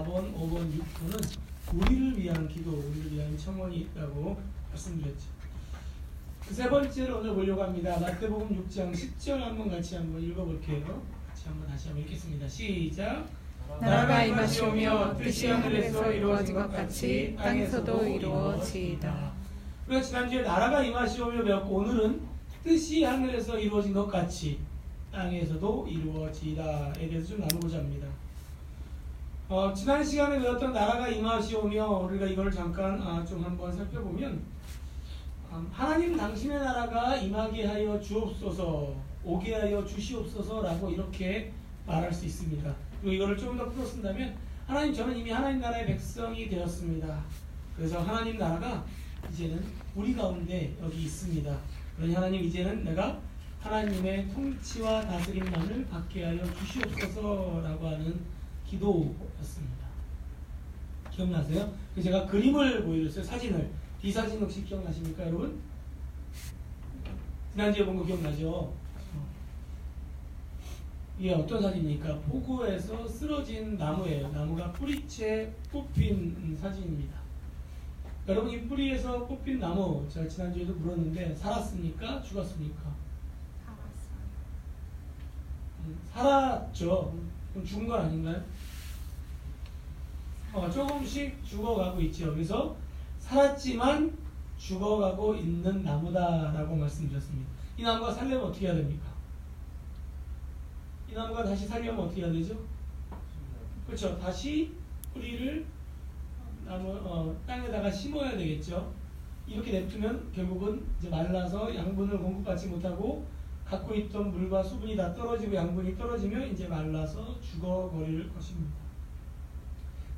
4번, 5번, 6번은 우리를 위한 기도, 우리를 위한 청원이 있다고 말씀드렸죠. 그 세 번째로 오늘 보려고 합니다. 마태복음 6장 10절 한번 같이 한번 읽어볼게요. 같이 한번 다시 한번 읽겠습니다. 시작. 나라가 임하시오며 뜻이 하늘에서 이루어진 것 같이 땅에서도 이루어지이다. 우리가 지난주에 나라가 임하시오며 배웠고, 오늘은 뜻이 하늘에서 이루어진 것 같이 땅에서도 이루어지이다에 대해서 좀 나누고자 합니다. 지난 시간에 배웠던 나라가 임하시오며 우리가 이걸 잠깐 좀 한번 살펴보면, 하나님 당신의 나라가 임하게 하여 주옵소서, 오게 하여 주시옵소서라고 이렇게 말할 수 있습니다. 그리고 이거를 조금 더 풀어 쓴다면, 하나님, 저는 이미 하나님 나라의 백성이 되었습니다. 그래서 하나님 나라가 이제는 우리 가운데 여기 있습니다. 그러니 하나님, 이제는 내가 하나님의 통치와 다스림만을 받게 하여 주시옵소서라고 하는 기도였습니다. 기억나세요? 제가 그림을 보여줬어요. 사진을. 이 사진 혹시 기억나십니까, 여러분? 지난주에 본 거 기억나죠? 이게 어떤 사진입니까? 폭우에서 쓰러진 나무예요. 나무가 뿌리채 뽑힌 사진입니다. 여러분, 이 뿌리에서 뽑힌 나무, 제가 지난주에도 물었는데 살았습니까? 죽었습니까? 살았죠. 그럼 죽은 건 아닌가요? 조금씩 죽어가고 있죠. 그래서 살았지만 죽어가고 있는 나무다라고 말씀드렸습니다. 이 나무가 살려면 어떻게 해야 됩니까? 이 나무가 다시 살려면 어떻게 해야 되죠? 그렇죠. 다시 뿌리를 땅에다가 심어야 되겠죠. 이렇게 냅두면 결국은 이제 말라서 양분을 공급받지 못하고 갖고 있던 물과 수분이 다 떨어지고 양분이 떨어지면 이제 말라서 죽어버릴 것입니다.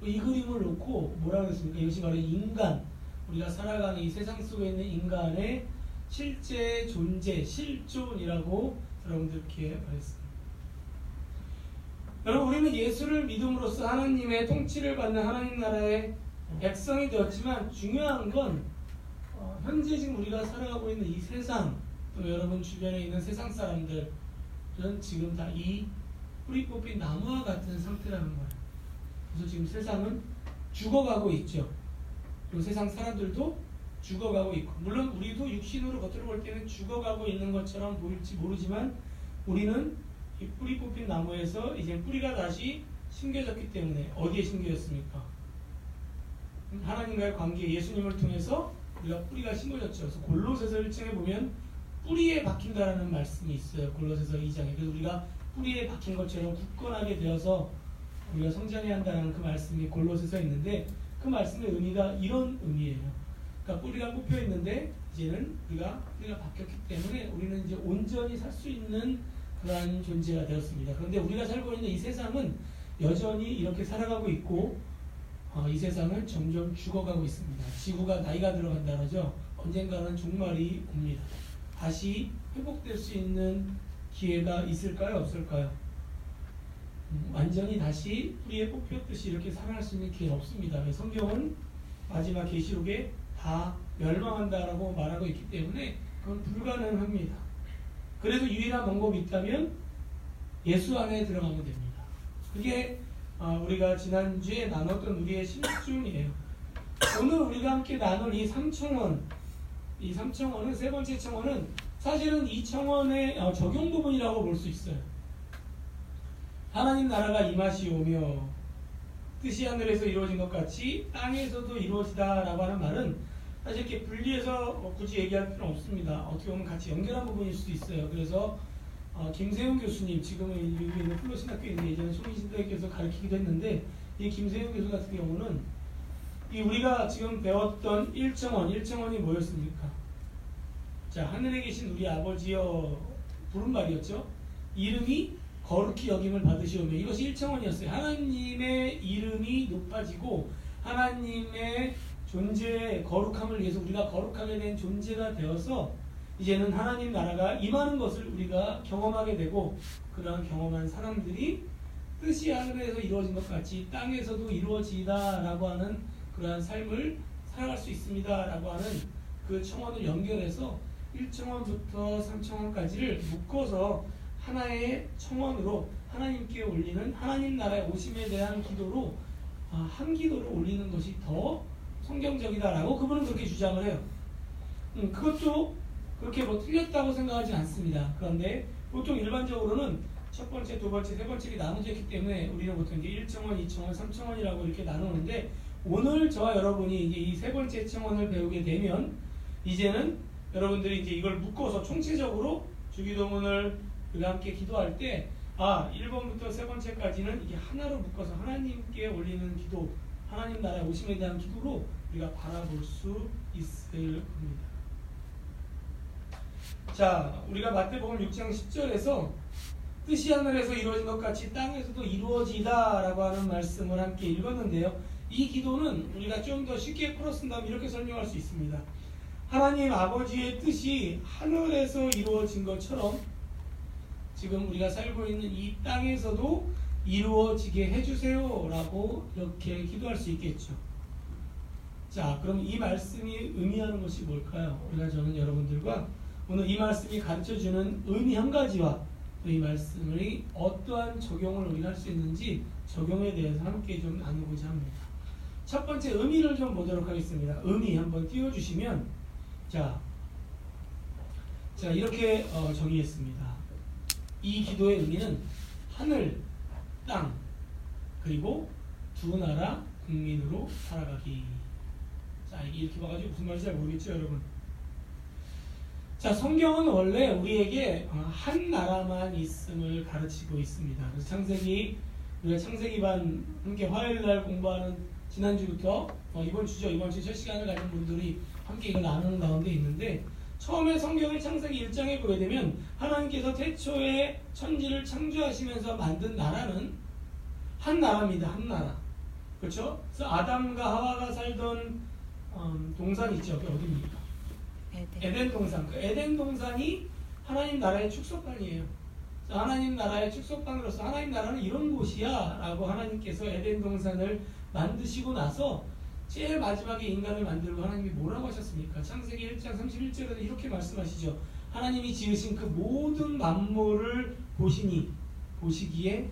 이 그림을 놓고 뭐라고 했습니까? 이것이 바로 인간, 우리가 살아가는 이 세상 속에 있는 인간의 실제 존재, 실존이라고 여러분들께 말했습니다. 여러분, 우리는 예수를 믿음으로써 하나님의 통치를 받는 하나님 나라의 백성이 되었지만, 중요한 건 현재 지금 우리가 살아가고 있는 이 세상, 또 여러분 주변에 있는 세상 사람들은 지금 다 이 뿌리 뽑힌 나무와 같은 상태라는 거예요. 그래서 지금 세상은 죽어가고 있죠. 그리고 세상 사람들도 죽어가고 있고, 물론 우리도 육신으로 겉으로 볼 때는 죽어가고 있는 것처럼 보일지 모르지만, 우리는 이 뿌리 뽑힌 나무에서 이제 뿌리가 다시 심겨졌기 때문에, 어디에 심겨졌습니까? 하나님과의 관계, 예수님을 통해서 우리가 뿌리가 심겨졌죠. 그래서 골로새서 1장에 보면 뿌리에 박힌다라는 말씀이 있어요. 골로새서 2장에. 그래서 우리가 뿌리에 박힌 것처럼 굳건하게 되어서 우리가 성장해야 한다는 그 말씀이 골로새서에 있는데, 그 말씀의 의미가 이런 의미예요. 그러니까 뿌리가 뽑혀 있는데 이제는 뿌리가 바뀌었기 때문에 우리는 이제 온전히 살 수 있는 그러한 존재가 되었습니다. 그런데 우리가 살고 있는 이 세상은 여전히 이렇게 살아가고 있고, 이 세상은 점점 죽어가고 있습니다. 지구가 나이가 들어간다 그러죠. 언젠가는 종말이 옵니다. 다시 회복될 수 있는 기회가 있을까요? 없을까요? 완전히 다시 뿌리에 뽑혔듯이 이렇게 살아날 수 있는 기회는 없습니다. 성경은 마지막 계시록에 다 멸망한다라고 말하고 있기 때문에 그건 불가능합니다. 그래서 유일한 방법이 있다면 예수 안에 들어가면 됩니다. 그게 우리가 지난주에 나눴던 우리의 심중이에요. 오늘 우리가 함께 나눌 이 3청원, 이 3청원은, 세 번째 청원은 사실은 이 청원의 적용 부분이라고 볼 수 있어요. 하나님 나라가 임하시오며 뜻이 하늘에서 이루어진 것 같이 땅에서도 이루어지다라고 하는 말은 사실 이렇게 분리해서 굳이 얘기할 필요는 없습니다. 어떻게 보면 같이 연결한 부분일 수도 있어요. 그래서 김세훈 교수님, 지금은 미국에 있는 플러신학교에 있는, 예전에 송희신대학교에서 가르치기도 했는데, 이 김세훈 교수 같은 경우는 우리가 지금 배웠던 1청원이 뭐였습니까? 자, 하늘에 계신 우리 아버지여, 부른말이었죠. 이름이 거룩히 여김을 받으시오며, 이것이 1청원이었어요. 하나님의 이름이 높아지고 하나님의 존재의 거룩함을 위해서 우리가 거룩하게 된 존재가 되어서 이제는 하나님 나라가 임하는 것을 우리가 경험하게 되고, 그러한 경험한 사람들이 뜻이 하늘에서 이루어진 것 같이 땅에서도 이루어지다라고 하는 그러한 삶을 살아갈 수 있습니다라고 하는 그 청원을 연결해서 1청원부터 3청원까지를 묶어서 하나의 청원으로 하나님께 올리는 하나님 나라의 오심에 대한 기도로 한 기도를 올리는 것이 더 성경적이다라고 그분은 그렇게 주장을 해요. 그것도 그렇게 뭐 틀렸다고 생각하지 않습니다. 그런데 보통 일반적으로는 첫 번째, 두 번째, 세 번째 이렇게 나눠져 있기 때문에 우리는 보통 이제 1청원, 2청원, 3청원이라고 이렇게 나누는데 오늘 저와 여러분이 이제 이 세 번째 청원을 배우게 되면 이제는 여러분들이 이제 이걸 묶어서 총체적으로 주기도문을 우리가 함께 기도할 때 1번부터 세 번째까지는 이게 하나로 묶어서 하나님께 올리는 기도, 하나님 나라에 오심에 대한 기도로 우리가 바라볼 수 있을 겁니다. 자, 우리가 마태복음 6장 10절에서 뜻이 하늘에서 이루어진 것 같이 땅에서도 이루어지다 라고 하는 말씀을 함께 읽었는데요. 이 기도는 우리가 좀 더 쉽게 풀어쓴다면 이렇게 설명할 수 있습니다. 하나님 아버지의 뜻이 하늘에서 이루어진 것처럼 지금 우리가 살고 있는 이 땅에서도 이루어지게 해주세요 라고 이렇게 기도할 수 있겠죠. 자, 그럼 이 말씀이 의미하는 것이 뭘까요? 우리가 저는 여러분들과 오늘 이 말씀이 가르쳐주는 의미 한 가지와 또 이 말씀이 어떠한 적용을 우리가 할 수 있는지 적용에 대해서 함께 좀 나누고자 합니다. 첫 번째 의미를 좀 보도록 하겠습니다. 의미 한번 띄워주시면 자 이렇게 정의했습니다. 이 기도의 의미는 하늘, 땅, 그리고 두 나라 국민으로 살아가기. 자, 이렇게 봐가지고 무슨 말인지 잘 모르겠죠, 여러분? 자, 성경은 원래 우리에게 한 나라만 있음을 가르치고 있습니다. 그래서 우리가 창세기반 함께 화요일날 공부하는 지난주부터 이번 주 첫 시간을 가진 분들이 함께 이걸 나누는 가운데 있는데 처음에 성경의 창세기 1장에 보게 되면 하나님께서 태초에 천지를 창조하시면서 만든 나라는 한 나라입니다. 한 나라. 그렇죠? 그래서 아담과 하와가 살던 동산이 있죠. 그게 어디입니까? 에덴 동산. 그 에덴 동산이 하나님 나라의 축소판이에요. 하나님 나라의 축소판으로서 하나님 나라는 이런 곳이야 라고 하나님께서 에덴 동산을 만드시고 나서 제일 마지막에 인간을 만들고 하나님이 뭐라고 하셨습니까? 창세기 1장 31절에서 이렇게 말씀하시죠. 하나님이 지으신 그 모든 만물을 보시기에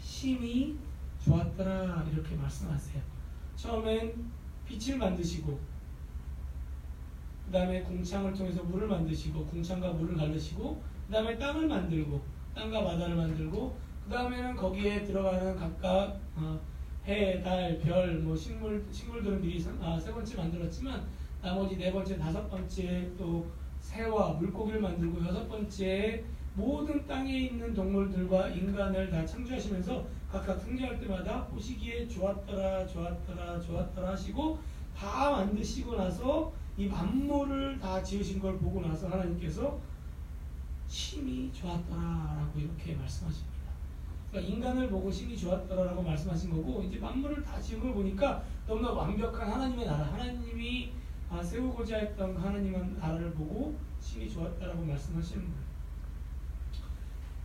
심히 좋았더라 이렇게 말씀하세요. 처음엔 빛을 만드시고 그 다음에 궁창을 통해서 물을 만드시고 궁창과 물을 가르시고 그 다음에 땅을 만들고 땅과 바다를 만들고 그 다음에는 거기에 들어가는 각각 해, 달, 별, 식물들은 미리 세 번째 만들었지만 나머지 네 번째, 다섯 번째 또 새와 물고기를 만들고 여섯 번째 모든 땅에 있는 동물들과 인간을 다 창조하시면서 각각 창조할 때마다 보시기에 좋았더라 하시고 다 만드시고 나서 이 만물을 다 지으신 걸 보고 나서 하나님께서 심히 좋았더라라고 이렇게 말씀하십니다. 그러니까 인간을 보고 심히 좋았더라라고 말씀하신 거고 이제 만물을 다 지은 걸 보니까 너무나 완벽한 하나님의 나라, 하나님이 세우고자 했던 하나님의 나라를 보고 심히 좋았다라고 말씀하시는 거예요.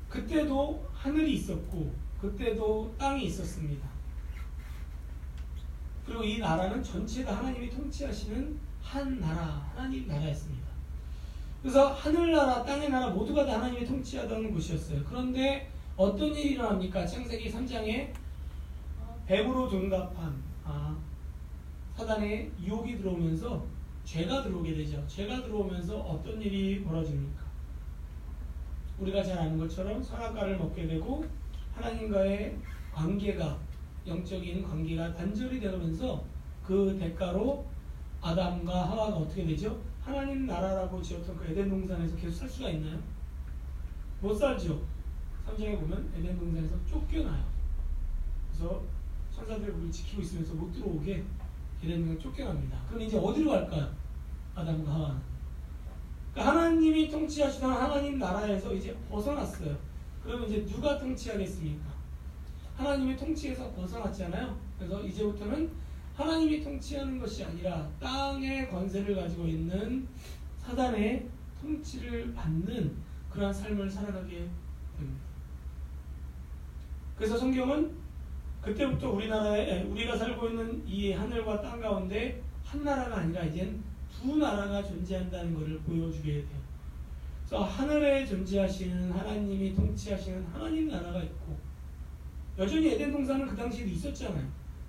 그때도 하늘이 있었고 그때도 땅이 있었습니다. 그리고 이 나라는 전체 다 하나님이 통치하시는 한 나라, 하나님 나라였습니다. 그래서 하늘나라, 땅의 나라 모두가 다 하나님이 통치하던 곳이었어요. 그런데 어떤 일이 일어납니까? 창세기 3장에 뱀으로 둔갑한 사단의 유혹이 들어오면서 죄가 들어오게 되죠. 죄가 들어오면서 어떤 일이 벌어집니까? 우리가 잘 아는 것처럼 선악과를 먹게 되고 하나님과의 관계가, 영적인 관계가 단절이 되면서 그 대가로 아담과 하와가 어떻게 되죠? 하나님 나라라고 지었던 그 에덴 동산에서 계속 살 수가 있나요? 못 살죠. 3장에 보면 에덴 동산에서 쫓겨나요. 그래서 천사들이 우리를 지키고 있으면서 못 들어오게 에덴 동산 쫓겨납니다. 그럼 이제 어디로 갈까요? 아담과 하와는. 그러니까 하나님이 통치하시던 하나님 나라에서 이제 벗어났어요. 그러면 이제 누가 통치하겠습니까? 하나님의 통치에서 벗어났잖아요. 그래서 이제부터는 하나님이 통치하는 것이 아니라 땅의 권세를 가지고 있는 사단의 통치를 받는 그러한 삶을 살아가게 됩니다. 그래서 성경은 그때부터 우리가 살고 있는 이 하늘과 땅 가운데 한 나라가 아니라 이젠 두 나라가 존재한다는 것을 보여주게 돼요. 그래서 하늘에 존재하시는 하나님이 통치하시는 하나님 나라가 있고 여전히 에덴 동산은 그 당시에도 있었잖아요.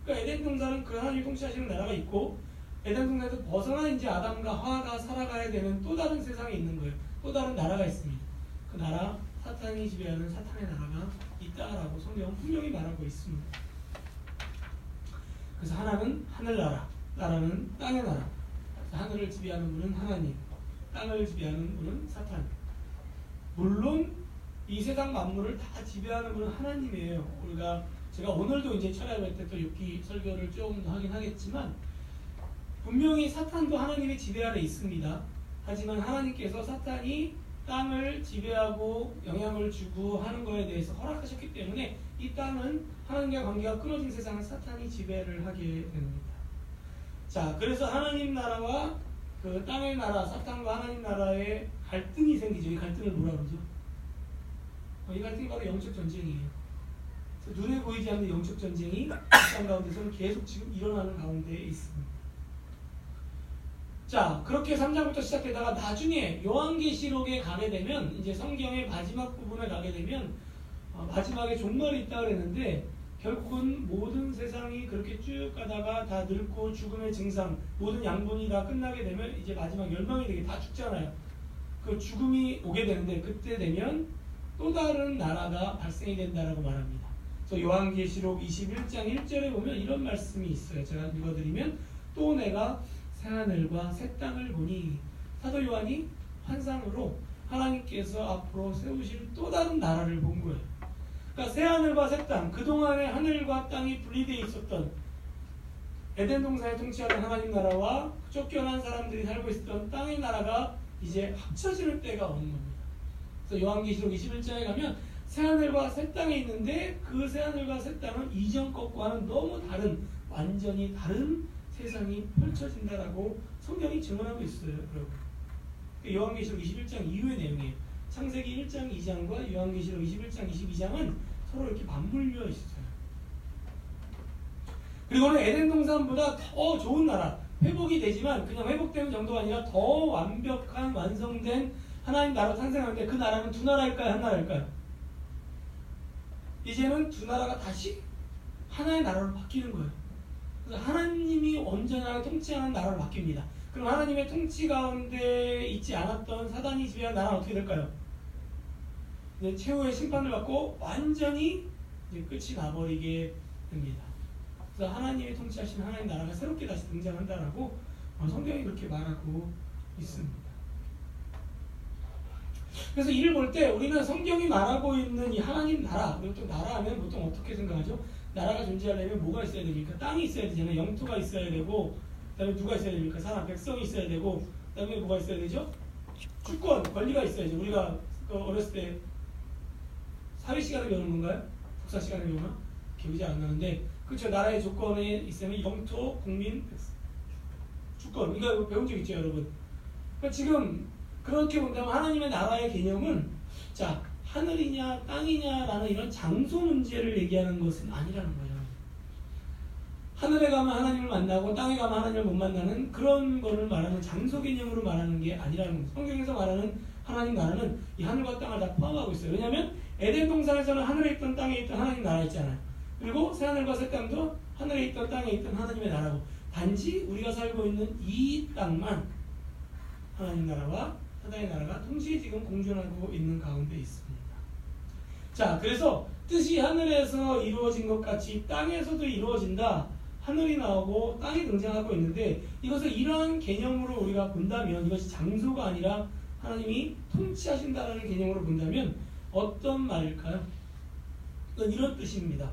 그러니까 에덴 동산은 그 하나님이 통치하시는 나라가 있고 에덴 동산에서 벗어나 이제 아담과 하와가 살아가야 되는 또 다른 세상이 있는 거예요. 또 다른 나라가 있습니다. 그 나라 사탄이 지배하는 사탄의 나라가 있다라고 성경은 분명히 말하고 있습니다. 그래서 하나는 하늘나라, 나라는 땅의 나라. 하늘을 지배하는 분은 하나님, 땅을 지배하는 분은 사탄. 물론 이 세상 만물을 다 지배하는 분은 하나님이에요. 제가 오늘도 이제 철야회 때 또 6기 설교를 조금 더 하긴 하겠지만 분명히 사탄도 하나님의 지배 아래 있습니다. 하지만 하나님께서 사탄이 땅을 지배하고 영향을 주고 하는 거에 대해서 허락하셨기 때문에 이 땅은 하나님과 관계가 끊어진 세상을 사탄이 지배를 하게 됩니다. 자, 그래서 하나님 나라와 그 땅의 나라, 사탄과 하나님 나라의 갈등이 생기죠. 이 갈등을 뭐라 그러죠? 이 갈등이 바로 영적 전쟁이에요. 눈에 보이지 않는 영적 전쟁이 이 땅 가운데서는 계속 지금 일어나는 가운데 있습니다. 자, 그렇게 3장부터 시작되다가 나중에 요한계시록에 가게 되면 이제 성경의 마지막 부분에 가게 되면 마지막에 종말이 있다 그랬는데 결국은 모든 세상이 그렇게 쭉 가다가 다 늙고 죽음의 증상, 모든 양분이 다 끝나게 되면 이제 마지막 멸망이 되게 다 죽잖아요. 그 죽음이 오게 되는데 그때 되면 또 다른 나라가 발생이 된다라고 말합니다. 그래서 요한계시록 21장 1절에 보면 이런 말씀이 있어요. 제가 읽어드리면 또 내가 새하늘과 새 땅을 보니 사도 요한이 환상으로 하나님께서 앞으로 세우실 또 다른 나라를 본 거예요. 그러니까 새하늘과 새 땅, 그동안에 하늘과 땅이 분리되어 있었던 에덴 동산에 통치하던 하나님 나라와 쫓겨난 사람들이 살고 있었던 땅의 나라가 이제 합쳐지는 때가 오는 겁니다. 그래서 요한계시록 21장에 가면 새하늘과 새 땅에 있는데 그 새하늘과 새 땅은 이전 것과는 너무 다른, 완전히 다른 세상이 펼쳐진다라고 성경이 증언하고 있어요. 여러분. 요한계시록 21장 이후의 내용이에요. 창세기 1장 2장과 요한계시록 21장 22장은 서로 이렇게 맞물려 있어요. 그리고는 에덴 동산보다 더 좋은 나라, 회복이 되지만 그냥 회복되는 정도가 아니라 더 완벽한 완성된 하나님 나라 탄생하는데 그 나라는 두 나라일까요? 한 나라일까요? 이제는 두 나라가 다시 하나의 나라로 바뀌는 거예요. 그래서 하나님이 온전하게 통치하는 나라로 바뀝니다. 그럼 하나님의 통치 가운데 있지 않았던 사단이 지배한 나라는 어떻게 될까요? 이제 최후의 심판을 받고 완전히 이제 끝이 나버리게 됩니다. 그래서 하나님이 통치하시는 하나님 나라가 새롭게 다시 등장한다라고 성경이 그렇게 말하고 있습니다. 그래서 이를 볼 때 우리는 성경이 말하고 있는 이 하나님 나라, 그리고 또 나라 하면 보통 어떻게 생각하죠? 나라가 존재하려면 뭐가 있어야 됩니까? 땅이 있어야 되잖아요. 영토가 있어야 되고, 그 다음에 누가 있어야 됩니까? 사람, 백성이 있어야 되고, 그 다음에 뭐가 있어야 되죠? 주권, 권리가 있어야죠. 우리가 어렸을 때 사회 시간에 배우는 건가요? 국사 시간에 배우나? 기억이 잘 안 나는데, 그렇죠. 나라의 조건에 있으면 영토, 국민, 백성. 주권, 이거 배운 적 있죠, 여러분? 그러니까 지금 그렇게 본다면 하나님의 나라의 개념은 자, 하늘이냐 땅이냐라는 이런 장소 문제를 얘기하는 것은 아니라는 거예요. 하늘에 가면 하나님을 만나고 땅에 가면 하나님을 못 만나는 그런 거를 말하는 장소 개념으로 말하는 게 아니라는 거예요. 성경에서 말하는 하나님 나라는 이 하늘과 땅을 다 포함하고 있어요. 왜냐하면 에덴 동산에서는 하늘에 있던 땅에 있던 하나님 나라 있잖아요. 그리고 새하늘과 새 땅도 하늘에 있던 땅에 있던 하나님의 나라고, 단지 우리가 살고 있는 이 땅만 하나님 나라와 사단의 나라가 동시에 지금 공존하고 있는 가운데 있습니다. 자, 그래서 뜻이 하늘에서 이루어진 것 같이 땅에서도 이루어진다. 하늘이 나오고 땅이 등장하고 있는데 이것을 이러한 개념으로 우리가 본다면, 이것이 장소가 아니라 하나님이 통치하신다는 개념으로 본다면 어떤 말일까요? 이런 뜻입니다.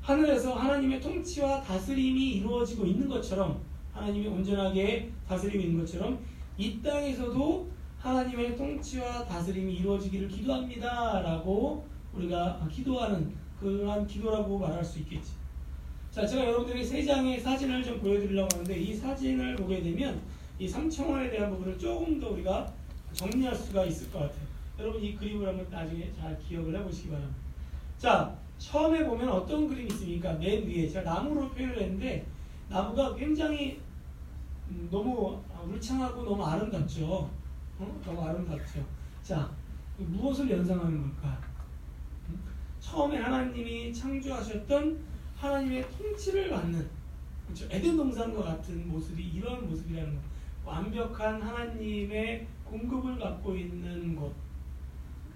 하늘에서 하나님의 통치와 다스림이 이루어지고 있는 것처럼, 하나님이 온전하게 다스리고 있는 것처럼 이 땅에서도 하나님의 통치와 다스림이 이루어지기를 기도합니다 라고 우리가 기도하는 그러한 기도라고 말할 수 있겠지. 자, 제가 여러분들에게 세 장의 사진을 좀 보여드리려고 하는데, 이 사진을 보게 되면 이 삼청원에 대한 부분을 조금 더 우리가 정리할 수가 있을 것 같아요. 여러분 이 그림을 한번 나중에 잘 기억을 해보시기 바랍니다. 자, 처음에 보면 어떤 그림이 있습니까? 맨 위에 제가 나무로 표현을 했는데 나무가 굉장히 너무 울창하고 너무 아름답죠. 너무 아름답죠. 자, 무엇을 연상하는 걸까? 처음에 하나님이 창조하셨던 하나님의 통치를 받는, 그렇죠? 에덴 동산과 같은 모습이 이런 모습이라는 것. 완벽한 하나님의 공급을 받고 있는 곳.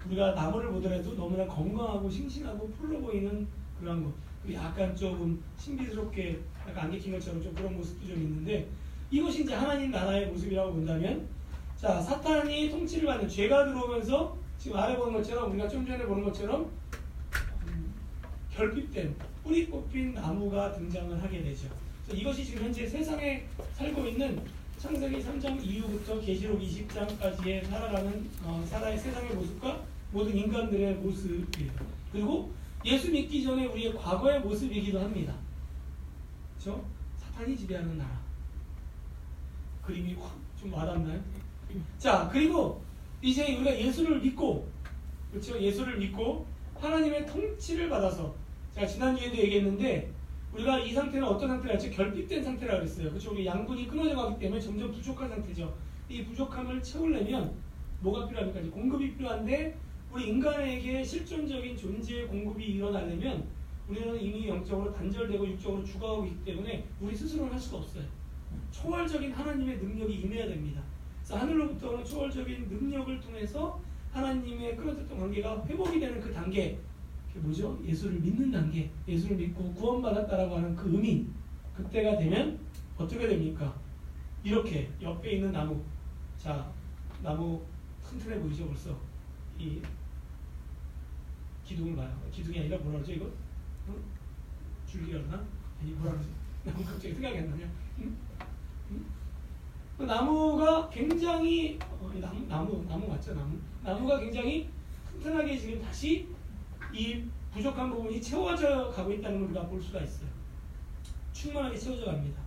우리가 나무를 보더라도 너무나 건강하고 싱싱하고 푸르 보이는 그런 것. 약간 조금 신비스럽게 약간 안개 낀 것처럼 좀 그런 모습도 좀 있는데, 이것이 이제 하나님 나라의 모습이라고 본다면, 자, 사탄이 통치를 받는, 죄가 들어오면서 지금 아래 보는 것처럼, 우리가 좀 전에 보는 것처럼 결핍된 뿌리 뽑힌 나무가 등장을 하게 되죠. 그래서 이것이 지금 현재 세상에 살고 있는 창세기 3장 이후부터 계시록 20장까지의 살아가는 세상의 모습과 모든 인간들의 모습이에요. 그리고 예수 믿기 전에 우리의 과거의 모습이기도 합니다. 그렇죠? 사탄이 지배하는 나라. 그림이 확 좀 와닿나요? 자, 그리고 이제 우리가 예수를 믿고, 그렇죠? 예수를 믿고 하나님의 통치를 받아서, 제가 지난주에도 얘기했는데, 우리가 이 상태는 어떤 상태라고? 결핍된 상태라고 그랬어요. 그렇죠? 우리 양분이 끊어져 가기 때문에 점점 부족한 상태죠. 이 부족함을 채우려면 뭐가 필요합니까? 공급이 필요한데, 우리 인간에게 실존적인 존재의 공급이 일어나려면 우리는 이미 영적으로 단절되고 육적으로 죽어가고 있기 때문에 우리 스스로는 할 수가 없어요. 초월적인 하나님의 능력이 임해야 됩니다. 그래서 하늘로부터 오는 초월적인 능력을 통해서 하나님의 끊어졌던 관계가 회복이 되는 그 단계, 그게 뭐죠? 예수를 믿는 단계, 예수를 믿고 구원받았다라고 하는 그 의미, 그때가 되면 어떻게 됩니까? 이렇게 옆에 있는 나무, 자, 나무 튼튼해 보이죠? 벌써 이 기둥을 봐요. 기둥이 아니라 뭐라 그러죠 이거? 응? 줄기라 그러나? 아니 뭐라 그러지? 나무 갑자기 생각이 안 나냐? 응? 응? 그 나무가 굉장히 나무 맞죠? 나무가 굉장히 튼튼하게 지금 다시 이 부족한 부분이 채워져 가고 있다는 걸 우리가 볼 수가 있어요. 충만하게 채워져 갑니다.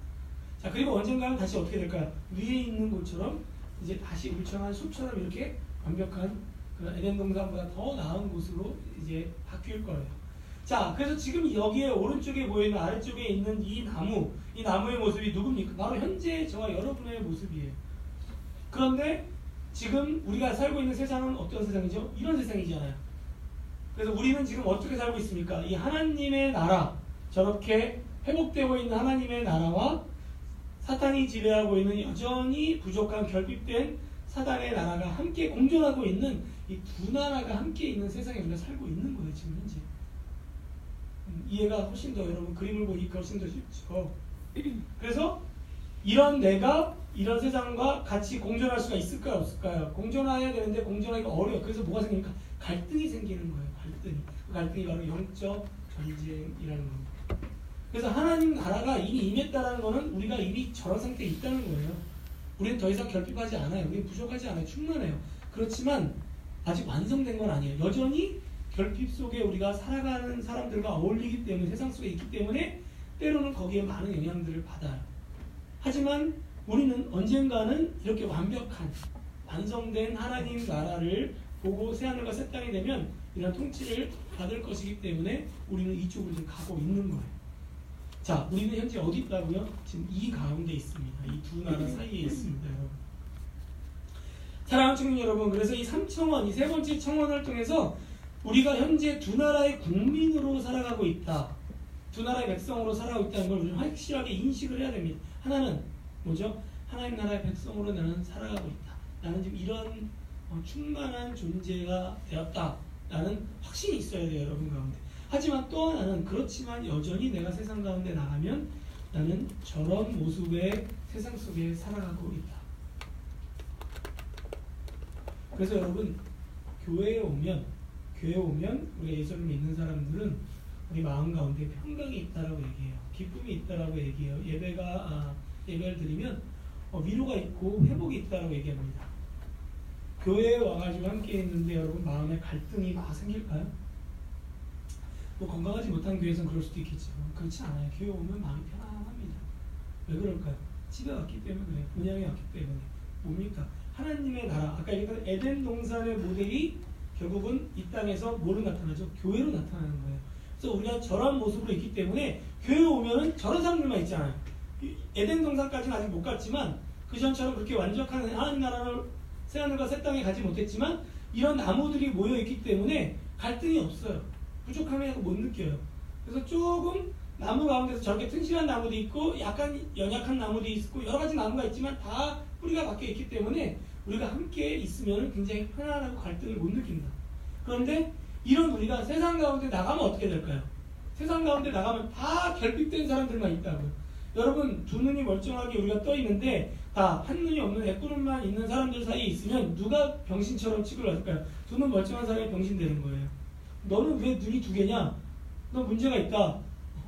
자, 그리고 언젠가는 다시 어떻게 될까요? 위에 있는 곳처럼 이제 다시 울창한 숲처럼 이렇게 완벽한 그런 에덴 동산보다 더 나은 곳으로 이제 바뀔 거예요. 자, 그래서 지금 여기에 오른쪽에 보이는 아래쪽에 있는 이 나무의 모습이 누굽니까? 바로 현재 저와 여러분의 모습이에요. 그런데 지금 우리가 살고 있는 세상은 어떤 세상이죠? 이런 세상이잖아요. 그래서 우리는 지금 어떻게 살고 있습니까? 이 하나님의 나라, 저렇게 회복되고 있는 하나님의 나라와 사탄이 지배하고 있는 여전히 부족한 결핍된 사단의 나라가 함께 공존하고 있는 이 두 나라가 함께 있는 세상에 우리가 살고 있는 거예요, 지금 현재. 이해가 훨씬 더, 여러분 그림을 보니까 훨씬 더 쉽죠. 그래서 이런 내가 이런 세상과 같이 공존할 수가 있을까요, 없을까요? 공존해야 되는데 공존하기가 어려워요. 그래서 뭐가 생깁니까? 갈등이 생기는 거예요. 그 갈등이 바로 영적 전쟁이라는 겁니다. 그래서 하나님 나라가 이미 임했다는 것은 우리가 이미 저런 상태에 있다는 거예요. 우리는 더 이상 결핍하지 않아요. 우리는 부족하지 않아요. 충만해요. 그렇지만 아직 완성된 건 아니에요. 여전히 결핍 속에 우리가 살아가는 사람들과 어울리기 때문에, 세상 속에 있기 때문에 때로는 거기에 많은 영향들을 받아요. 하지만 우리는 언젠가는 이렇게 완벽한 완성된 하나님 나라를 보고 새하늘과 새 땅이 되면 이런 통치를 받을 것이기 때문에 우리는 이쪽으로 지금 가고 있는 거예요. 자, 우리는 현재 어디 있다고요? 지금 이 가운데 있습니다. 이 두 나라 사이에 있습니다, 여러분. 사랑하는 청년 여러분, 그래서 이 3청원, 이 세 번째 청원을 통해서 우리가 현재 두 나라의 국민으로 살아가고 있다. 두 나라의 백성으로 살아가고 있다는 걸 우리는 확실하게 인식을 해야 됩니다. 하나는 뭐죠? 하나님 나라의 백성으로 나는 살아가고 있다. 나는 지금 이런 충만한 존재가 되었다. 라는 확신이 있어야 돼요, 여러분 가운데. 하지만 또 하나는, 그렇지만 여전히 내가 세상 가운데 나가면 나는 저런 모습의 세상 속에 살아가고 있다. 그래서 여러분, 교회에 오면 우리가 예수를 믿는 사람들은 우리 마음 가운데 평강이 있다라고 얘기해요. 기쁨이 있다라고 얘기해요. 예배를 드리면 위로가 있고 회복이 있다라고 얘기합니다. 교회에 와가지고 함께 있는데 여러분 마음에 갈등이 막 생길까요? 뭐 건강하지 못한 교회에서는 그럴 수도 있겠죠. 그렇지 않아요. 교회 오면 마음이 편안합니다. 왜 그럴까요? 집에 왔기 때문에 그래요. 본향에 왔기 때문에. 뭡니까? 하나님의 나라, 아까 얘기했던 에덴 동산의 모델이 결국은 이 땅에서 뭐로 나타나죠? 교회로 나타나는 거예요. 그래서 우리가 저런 모습으로 있기 때문에 교회에 오면은 저런 사람들만 있잖아요. 에덴 동산까지는 아직 못 갔지만 그 전처럼 그렇게 완벽한 하나님 나라를 새하늘과 새 땅에 가지 못했지만 이런 나무들이 모여 있기 때문에 갈등이 없어요. 부족함이라고 못 느껴요. 그래서 조금 나무 가운데서 저렇게 튼실한 나무도 있고 약간 연약한 나무도 있고 여러 가지 나무가 있지만 다 뿌리가 박혀 있기 때문에 우리가 함께 있으면 굉장히 편안하고 갈등을 못 느낀다. 그런데 이런 우리가 세상 가운데 나가면 어떻게 될까요? 세상 가운데 나가면 다 결핍된 사람들만 있다고요. 여러분 두 눈이 멀쩡하게 우리가 떠 있는데 다 한 눈이 없는 애꾸눈만 있는 사람들 사이에 있으면 누가 병신처럼 취급을 할까요? 두 눈 멀쩡한 사람이 병신 되는 거예요. 너는 왜 눈이 두 개냐? 너 문제가 있다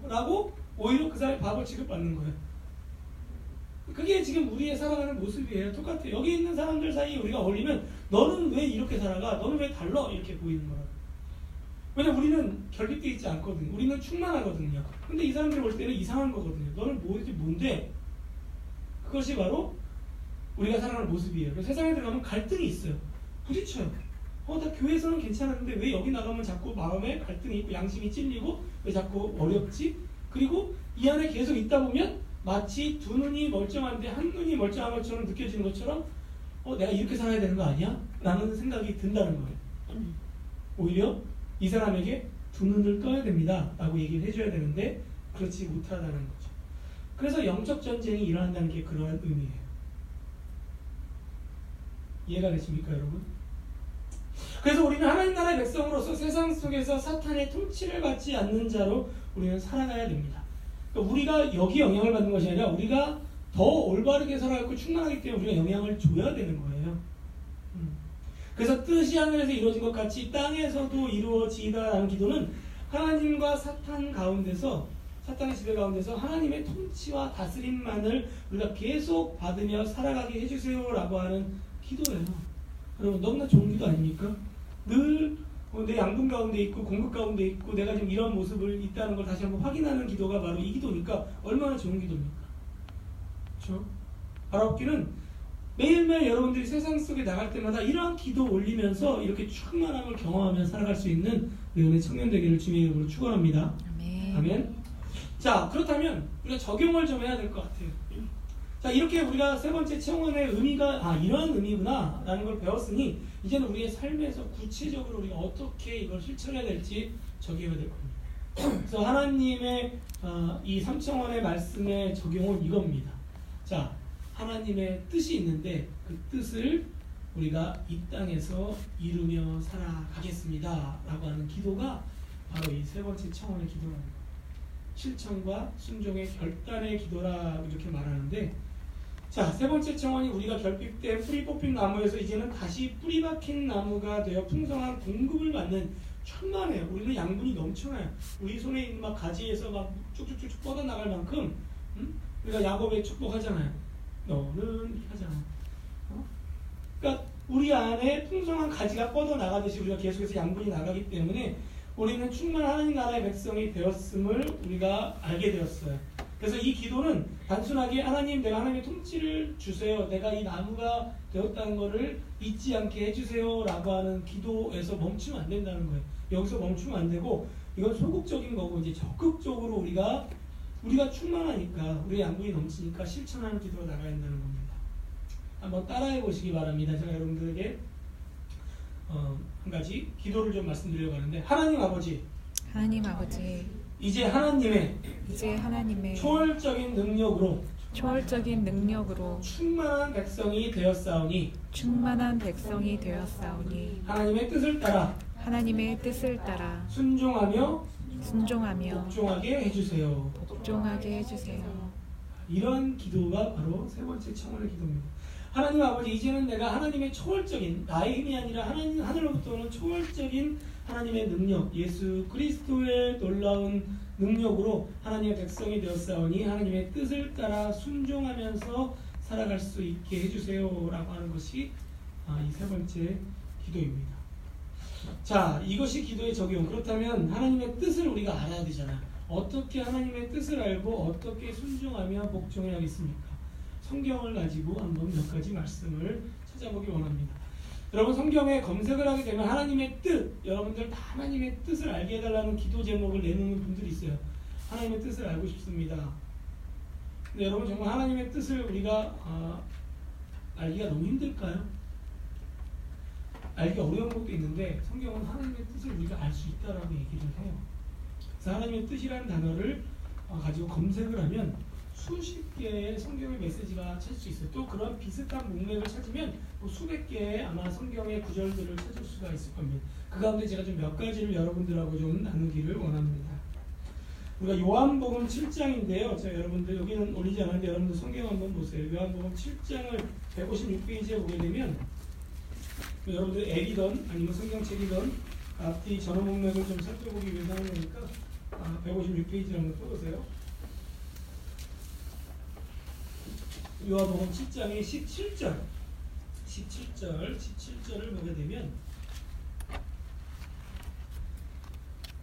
라고 오히려 그 사람이 바보 취급받는 거예요. 그게 지금 우리의 살아가는 모습이에요. 똑같아요. 여기 있는 사람들 사이에 우리가 어울리면 너는 왜 이렇게 살아가? 너는 왜 달라? 이렇게 보이는 거라고. 왜냐면 우리는 결핍되어 있지 않거든요. 우리는 충만하거든요. 근데 이 사람들이 볼 때는 이상한 거거든요. 너는 뭔데? 그것이 바로 우리가 살아가는 모습이에요. 세상에 들어가면 갈등이 있어요. 부딪혀요. 나 교회에서는 괜찮았는데 왜 여기 나가면 자꾸 마음에 갈등이 있고 양심이 찔리고 왜 자꾸 어렵지? 그리고 이 안에 계속 있다 보면 마치 두 눈이 멀쩡한데 한 눈이 멀쩡한 것처럼 느껴지는 것처럼 내가 이렇게 살아야 되는 거 아니야? 라는 생각이 든다는 거예요. 오히려 이 사람에게 두 눈을 떠야 됩니다 라고 얘기를 해줘야 되는데 그렇지 못하다는 거죠. 그래서 영적 전쟁이 일어난다는 게 그러한 의미예요. 이해가 되십니까 여러분? 그래서 우리는 하나님 나라의 백성으로서 세상 속에서 사탄의 통치를 받지 않는 자로 우리는 살아가야 됩니다. 그러니까 우리가 여기 영향을 받는 것이 아니라 우리가 더 올바르게 살아가고 충만하기 때문에 우리가 영향을 줘야 되는 거예요. 그래서 뜻이 하늘에서 이루어진 것 같이 땅에서도 이루어지다라는 기도는 하나님과 사탄 가운데서 사탄의 지배 가운데서 하나님의 통치와 다스림만을 우리가 계속 받으며 살아가게 해주세요 라고 하는 기도예요. 여러분 너무나 좋은 기도 아닙니까? 늘 내 양분 가운데 있고 공급 가운데 있고 내가 지금 이런 모습을 있다는 걸 다시 한번 확인하는 기도가 바로 이 기도니까 얼마나 좋은 기도입니까? 그렇죠? 바라옵기는 매일매일 여러분들이 세상 속에 나갈 때마다 이러한 기도 올리면서 이렇게 충만함을 경험하며 살아갈 수 있는 은혜 청년 되기를 주님의 이름으로 축원합니다. 아멘. 아멘. 자, 그렇다면 우리가 적용을 좀 해야 될 것 같아요. 자, 이렇게 우리가 세 번째 청원의 의미가 이러한 의미구나 라는 걸 배웠으니 이제는 우리의 삶에서 구체적으로 우리가 어떻게 이걸 실천해야 될지 적용해야 될 겁니다. 그래서 하나님의 이 삼청원의 말씀의 적용은 이겁니다. 자, 하나님의 뜻이 있는데 그 뜻을 우리가 이 땅에서 이루며 살아가겠습니다 라고 하는 기도가 바로 이 세 번째 청원의 기도라는 거예요. 실천과 순종의 결단의 기도라 이렇게 말하는데, 자, 세 번째 청원이 우리가 결핍된 뿌리 뽑힌 나무에서 이제는 다시 뿌리 박힌 나무가 되어 풍성한 공급을 받는 충만해요. 우리는 양분이 넘쳐나요. 우리 손에 있는 막 가지에서 막 쭉쭉쭉 뻗어나갈 만큼 우리가 야곱에 축복하잖아요. 너는 이렇게 하잖아요. 그러니까 우리 안에 풍성한 가지가 뻗어나가듯이 우리가 계속해서 양분이 나가기 때문에 우리는 충만한 하나님 나라의 백성이 되었음을 우리가 알게 되었어요. 그래서 이 기도는 단순하게 하나님 내가 하나님의 통치를 주세요, 내가 이 나무가 되었다는 것을 잊지 않게 해주세요 라고 하는 기도에서 멈추면 안 된다는 거예요. 여기서 멈추면 안 되고 이건 소극적인 거고 이제 적극적으로 우리가 충만하니까 우리의 양분이 넘치니까 실천하는 기도로 나가야 한다는 겁니다. 한번 따라해 보시기 바랍니다. 제가 여러분들에게 한 가지 기도를 좀 말씀드리려고 하는데, 하나님 아버지 이제 하나님의 초월적인 능력으로 충만한 백성이 되었사오니 하나님의 뜻을 따라 순종하며 복종하게 해주세요. 이런 기도가 바로 세 번째 청원의 기도입니다. 하나님 아버지, 이제는 내가 하나님의 초월적인, 나의 힘이 아니라 하늘로부터 오는 초월적인 하나님의 능력, 예수 그리스도의 놀라운 능력으로 하나님의 백성이 되었사오니 하나님의 뜻을 따라 순종하면서 살아갈 수 있게 해주세요 라고 하는 것이 이 세 번째 기도입니다. 자, 이것이 기도의 적용. 그렇다면 하나님의 뜻을 우리가 알아야 되잖아요. 어떻게 하나님의 뜻을 알고 어떻게 순종하며 복종해야겠습니까? 성경을 가지고 한번 몇 가지 말씀을 찾아보기 원합니다. 여러분, 성경에 검색을 하게 되면 하나님의 뜻, 여러분들 다 하나님의 뜻을 알게 해달라는 기도 제목을 내놓는 분들이 있어요. 하나님의 뜻을 알고 싶습니다. 근데 여러분, 정말 하나님의 뜻을 우리가 알기가 너무 힘들까요? 알기 어려운 것도 있는데 성경은 하나님의 뜻을 우리가 알 수 있다라고 얘기를 해요. 그래서 하나님의 뜻이라는 단어를 가지고 검색을 하면 수십 개의 성경의 메시지가 찾을 수 있어요. 또 그런 비슷한 문맥을 찾으면 뭐 수백 개의 아마 성경의 구절들을 찾을 수가 있을 겁니다. 그 가운데 제가 좀 몇 가지를 여러분들하고 좀 나누기를 원합니다. 우리가 요한복음 7장인데요. 자, 여러분들 여기는 올리지 않았는데 여러분들 성경 한번 보세요. 요한복음 7장을 156페이지에 보게 되면 여러분들 앱이든 아니면 성경책이든 앞뒤 전후 문맥을 좀 살펴보기 위해서 하는 거니까 156페이지를 한번 펴보세요. 요한복음 7장의 17절을 보게 되면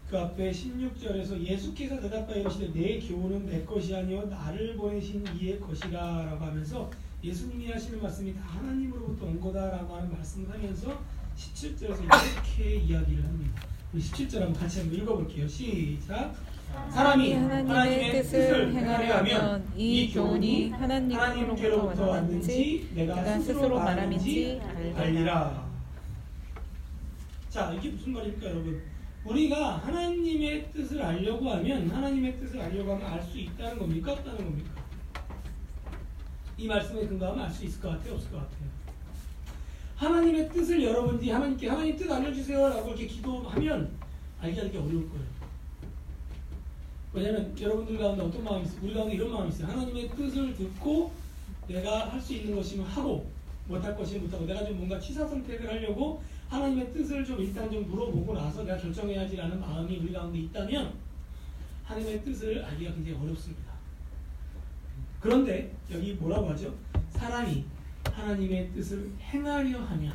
그 앞에 16절에서 예수께서 대답하여 이르시되 내 교훈은 내 것이 아니요 나를 보내신 이의 것이라 라고 하면서 예수님이 하시는 말씀이 다 하나님으로부터 온 거다라고 하는 말씀을 하면서 17절에서 이렇게 이야기를 합니다. 우리 17절 한번 같이 한번 읽어볼게요. 시작. 사람이 하나님의 뜻을 행하려 하면 이 교훈이 하나님께로부터 왔는지 내가 스스로 말하는지 알리라. 자, 이게 무슨 말입니까, 여러분? 우리가 하나님의 뜻을 알려고 하면 알 수 있다는 겁니까? 없다는 겁니까? 이 말씀에 근거하면 알 수 있을 것 같아요? 없을 것 같아요? 하나님의 뜻을 여러분들이 하나님께 하나님 뜻 알려주세요 라고 이렇게 기도하면 알기 어려울 거예요. 왜냐면 여러분들 가운데 어떤 마음이 있어요? 우리 가운데 이런 마음이 있어요. 하나님의 뜻을 듣고 내가 할 수 있는 것이면 하고 못할 것이면 못하고 내가 좀 뭔가 취사선택을 하려고 하나님의 뜻을 좀 일단 좀 물어보고 나서 내가 결정해야지라는 마음이 우리 가운데 있다면 하나님의 뜻을 알기가 굉장히 어렵습니다. 그런데 여기 뭐라고 하죠? 사람이 하나님의 뜻을 행하려 하면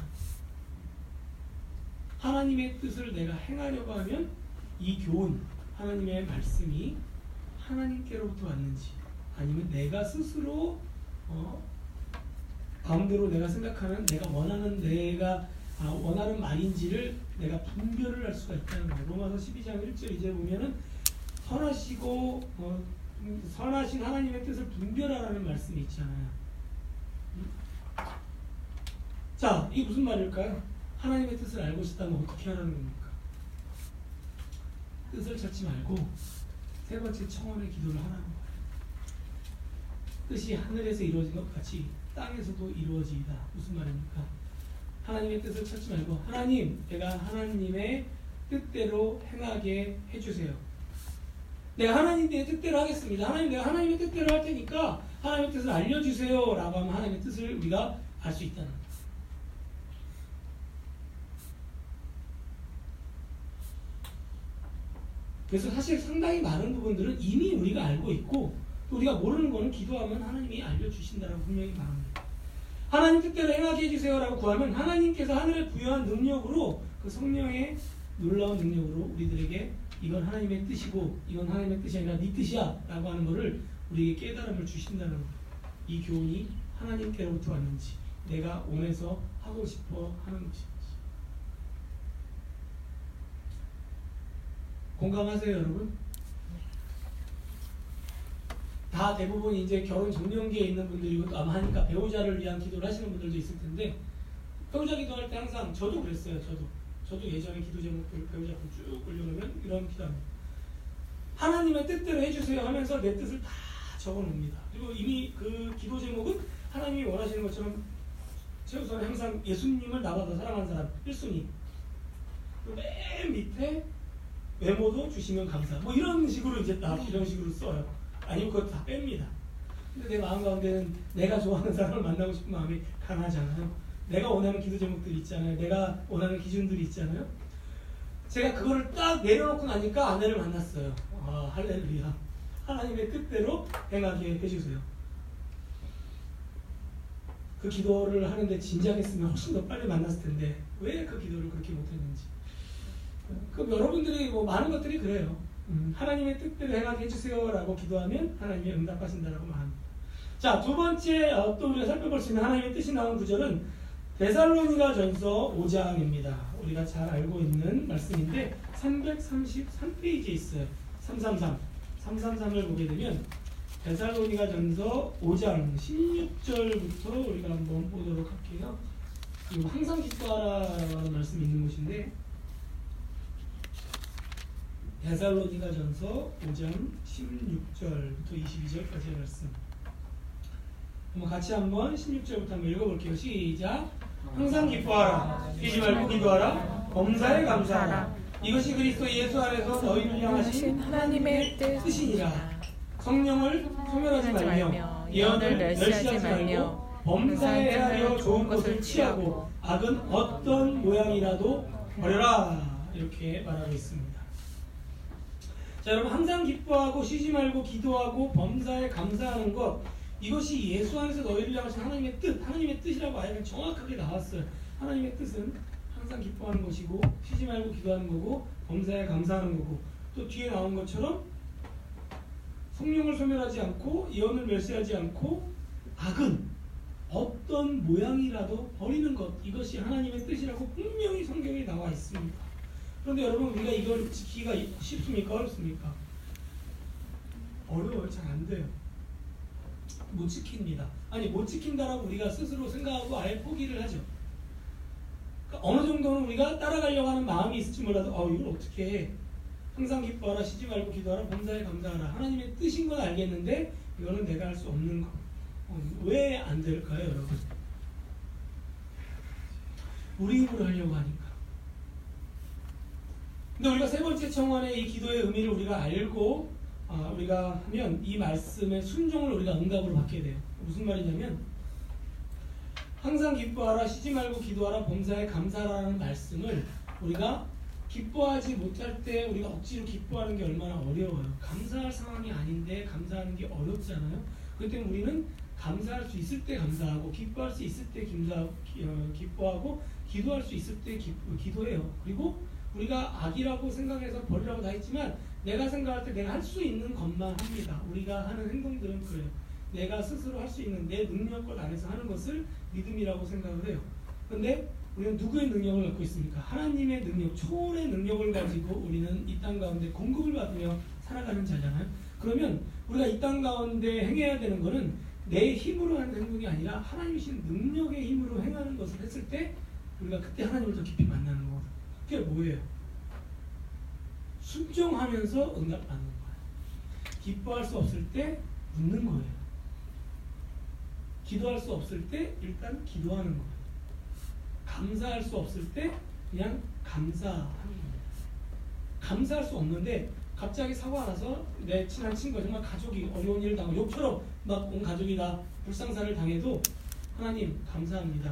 하나님의 뜻을 내가 행하려고 하면 이 교훈, 하나님의 말씀이 하나님께로부터 왔는지 아니면 내가 스스로 마음대로 내가 생각하는 내가 원하는 말인지를 내가 분별을 할 수가 있다는 거예요. 로마서 12장 1절 이제 보면은 선하신 하나님의 뜻을 분별하라는 말씀이 있잖아요. 자, 이게 무슨 말일까요? 하나님의 뜻을 알고 싶다면 어떻게 하라는 겁니까? 뜻을 찾지 말고 세 번째 청원의 기도를 하라는 거예요. 뜻이 하늘에서 이루어진 것 같이 땅에서도 이루어지이다. 무슨 말입니까? 하나님의 뜻을 찾지 말고 하나님, 내가 하나님의 뜻대로 행하게 해주세요. 내가 하나님의 뜻대로 하겠습니다. 하나님, 내가 하나님의 뜻대로 할 테니까 하나님의 뜻을 알려주세요 라고 하면 하나님의 뜻을 우리가 알 수 있다는 거예요. 그래서 사실 상당히 많은 부분들은 이미 우리가 알고 있고 또 우리가 모르는 거는 기도하면 하나님이 알려주신다라고 분명히 말합니다. 하나님 뜻대로 행하게 해주세요 라고 구하면 하나님께서 하늘에 부여한 능력으로 그 성령의 놀라운 능력으로 우리들에게 이건 하나님의 뜻이고 이건 하나님의 뜻이 아니라 네 뜻이야 라고 하는 것을 우리에게 깨달음을 주신다는 거예요. 이 교훈이 하나님께로부터 왔는지 내가 원해서 하고 싶어 하는 것인지. 공감하세요, 여러분? 다 대부분 이제 결혼 정년기에 있는 분들이고 또 아마 하니까 배우자를 위한 기도를 하시는 분들도 있을 텐데 배우자 기도할 때 항상 저도 그랬어요. 저도 예전에 기도 제목들 배우자분 쭉 올려놓으면 이런 기도합니다. 하나님의 뜻대로 해주세요 하면서 내 뜻을 다 적어놓습니다. 그리고 이미 그 기도 제목은 하나님이 원하시는 것처럼 최우선 항상 예수님을 나보다 사랑하는 사람 1순위, 맨 밑에 외모도 주시면 감사. 뭐 이런 식으로 이제 딱 이런 식으로 써요. 아니면 그거 다 뺍니다. 근데 내 마음 가운데는 내가 좋아하는 사람을 만나고 싶은 마음이 강하잖아요. 내가 원하는 기도 제목들이 있잖아요. 내가 원하는 기준들이 있잖아요. 제가 그거를 딱 내려놓고 나니까 아내를 만났어요. 아, 할렐루야. 하나님의 뜻대로 행하게 해주세요. 그 기도를 하는데 진지하게 했으면 훨씬 더 빨리 만났을 텐데 왜 그 기도를 그렇게 못했는지. 그럼 여러분들이 뭐 많은 것들이 그래요. 하나님의 뜻대로 행하게 해주세요 라고 기도하면 하나님이 응답하신다라고 말합니다. 자, 두 번째 또 우리가 살펴볼 수 있는 하나님의 뜻이 나온 구절은 데살로니가 전서 5장입니다. 우리가 잘 알고 있는 말씀인데 333페이지에 있어요. 333을 보게 되면 데살로니가 전서 5장 16절부터 우리가 한번 보도록 할게요. 그리고 항상 기도하라라는 말씀이 있는 곳인데 데살로니가전서 5장 16절부터 22절까지의 말씀. 같이 한번 16절부터 한번 읽어볼게요. 시작. 항상 기뻐하라. 쉬지 말고 기도하라. 범사에 감사하라. 이것이 그리스도 예수 안에서 너희를 향하신 하나님의 뜻이니라. 성령을 소멸하지 말며 예언을 멸시하지 말며 범사에 헤아려 좋은 것을 취하고 악은 어떤 모양이라도 버려라. 이렇게 말하고 있습니다. 자, 여러분, 항상 기뻐하고 쉬지 말고 기도하고 범사에 감사하는 것, 이것이 예수 안에서 너희를 향하신 하나님의 뜻, 하나님의 뜻이라고 아예 정확하게 나왔어요. 하나님의 뜻은 항상 기뻐하는 것이고 쉬지 말고 기도하는 거고 범사에 감사하는 거고, 또 뒤에 나온 것처럼 성령을 소멸하지 않고 예언을 멸시하지 않고 악은 어떤 모양이라도 버리는 것, 이것이 하나님의 뜻이라고 분명히 성경에 나와 있습니다. 그런데 여러분, 우리가 이걸 지키기가 쉽습니까? 어렵습니까? 어려워요. 잘 안 돼요. 못 지킵니다. 아니, 못 지킨다라고 우리가 스스로 생각하고 아예 포기를 하죠. 그러니까 어느 정도는 우리가 따라가려고 하는 마음이 있을지 몰라도 이걸 어떻게 해? 항상 기뻐하라, 쉬지 말고 기도하라, 범사에 감사하라. 하나님의 뜻인 건 알겠는데 이거는 내가 할 수 없는 거. 왜 안 될까요, 여러분? 우리 힘으로 하려고 하니까. 근데 우리가 세 번째 청원의 이 기도의 의미를 우리가 알고 우리가 하면 이 말씀의 순종을 우리가 응답으로 받게 돼요. 무슨 말이냐면, 항상 기뻐하라, 쉬지 말고 기도하라, 범사에 감사하라는 말씀을 우리가 기뻐하지 못할 때 우리가 억지로 기뻐하는 게 얼마나 어려워요. 감사할 상황이 아닌데 감사하는 게 어렵잖아요. 그렇기 때문에 우리는 감사할 수 있을 때 감사하고, 기뻐할 수 있을 때 기뻐하고, 기도할 수 있을 때 기도해요. 그리고 우리가 악이라고 생각해서 버리라고 다 했지만 내가 생각할 때 내가 할 수 있는 것만 합니다. 우리가 하는 행동들은 그래요. 내가 스스로 할 수 있는 내 능력권 안에서 하는 것을 믿음이라고 생각을 해요. 그런데 우리는 누구의 능력을 갖고 있습니까? 하나님의 능력, 초월의 능력을 가지고 우리는 이 땅 가운데 공급을 받으며 살아가는 자잖아요. 그러면 우리가 이 땅 가운데 행해야 되는 것은 내 힘으로 하는 행동이 아니라 하나님이신 능력의 힘으로 행하는 것을 했을 때 우리가 그때 하나님을 더 깊이 만나는 거거든요. 그게 뭐예요? 순종하면서 응답받는 거예요. 기뻐할 수 없을 때 웃는 거예요. 기도할 수 없을 때 일단 기도하는 거예요. 감사할 수 없을 때 그냥 감사하는 거예요. 감사할 수 없는데 갑자기 사고가 나서 내 친한 친구가 정말 가족이 어려운 일을 당하고 욕처럼 막 온 가족이 다 불상사를 당해도 하나님 감사합니다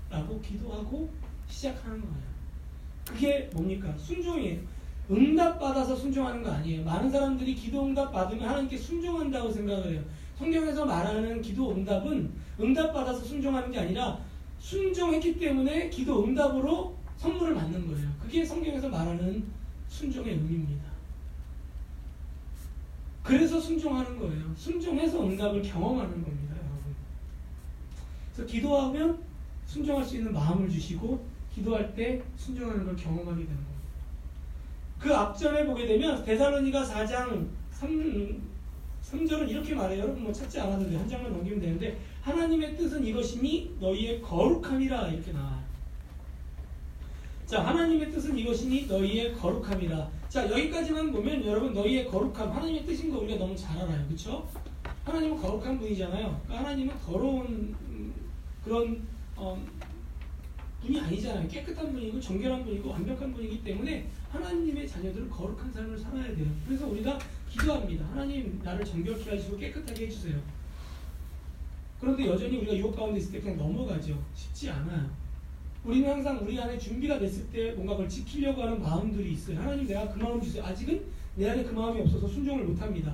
라고 기도하고 시작하는 거예요. 그게 뭡니까? 순종이에요. 응답받아서 순종하는 거 아니에요. 많은 사람들이 기도 응답 받으면 하나님께 순종한다고 생각을 해요. 성경에서 말하는 기도 응답은 응답받아서 순종하는 게 아니라 순종했기 때문에 기도 응답으로 선물을 받는 거예요. 그게 성경에서 말하는 순종의 의미입니다. 그래서 순종하는 거예요. 순종해서 응답을 경험하는 겁니다, 여러분. 그래서 기도하면 순종할 수 있는 마음을 주시고 기도할 때 순종하는 걸 경험하게 되는 겁니다. 그 앞전에 보게 되면 데살로니가 4장 3절은 이렇게 말해요. 여러분 찾지 않아도 돼요. 한 장만 넘기면 되는데, 하나님의 뜻은 이것이니 너희의 거룩함이라 이렇게 나와요. 자, 하나님의 뜻은 이것이니 너희의 거룩함이라. 자, 여기까지만 보면 여러분, 너희의 거룩함, 하나님의 뜻인 거 우리가 너무 잘 알아요. 그렇죠? 하나님은 거룩한 분이잖아요. 그러니까 하나님은 더러운 그런 분이 아니잖아요. 깨끗한 분이고 정결한 분이고 완벽한 분이기 때문에 하나님의 자녀들은 거룩한 삶을 살아야 돼요. 그래서 우리가 기도합니다. 하나님, 나를 정결케 하시고 깨끗하게 해주세요. 그런데 여전히 우리가 유혹 가운데 있을 때 그냥 넘어가죠. 쉽지 않아요. 우리는 항상 우리 안에 준비가 됐을 때 뭔가 그걸 지키려고 하는 마음들이 있어요. 하나님, 내가 그 마음 주세요. 아직은 내 안에 그 마음이 없어서 순종을 못합니다.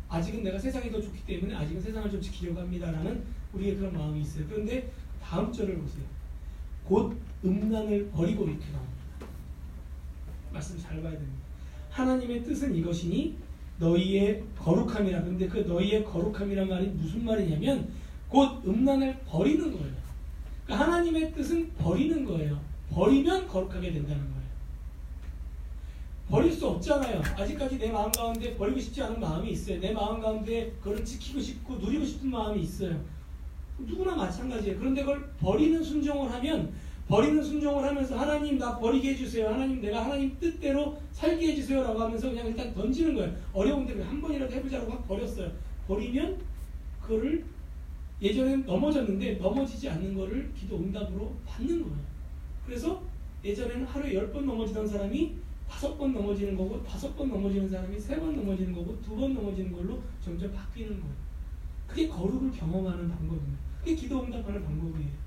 아직은 내가 세상이 더 좋기 때문에 아직은 세상을 좀 지키려고 합니다 라는 우리의 그런 마음이 있어요. 그런데 다음 절을 보세요. 곧 음란을 버리고 이렇게 나옵니다. 말씀 잘 봐야 됩니다. 하나님의 뜻은 이것이니 너희의 거룩함이라. 근데 그 너희의 거룩함이란 말이 무슨 말이냐면 곧 음란을 버리는 거예요. 그러니까 하나님의 뜻은 버리는 거예요. 버리면 거룩하게 된다는 거예요. 버릴 수 없잖아요. 아직까지 내 마음 가운데 버리고 싶지 않은 마음이 있어요. 내 마음 가운데 그걸 지키고 싶고 누리고 싶은 마음이 있어요. 누구나 마찬가지예요. 그런데 그걸 버리는 순종을 하면 버리는 순종을 하면서 하나님 나 버리게 해주세요. 하나님 내가 하나님 뜻대로 살게 해주세요 라고 하면서 그냥 일단 던지는 거예요. 어려운데 한 번이라도 해보자고 막 버렸어요. 버리면 그거를 예전엔 넘어졌는데 넘어지지 않는 거를 기도 응답으로 받는 거예요. 그래서 예전에는 하루에 10번 넘어지던 사람이 5번 넘어지는 거고 5번 넘어지는 사람이 3번 넘어지는 거고 2번 넘어지는 걸로 점점 바뀌는 거예요. 그게 거룩을 경험하는 방법입니다. 그게 기도 응답하는 방법이에요.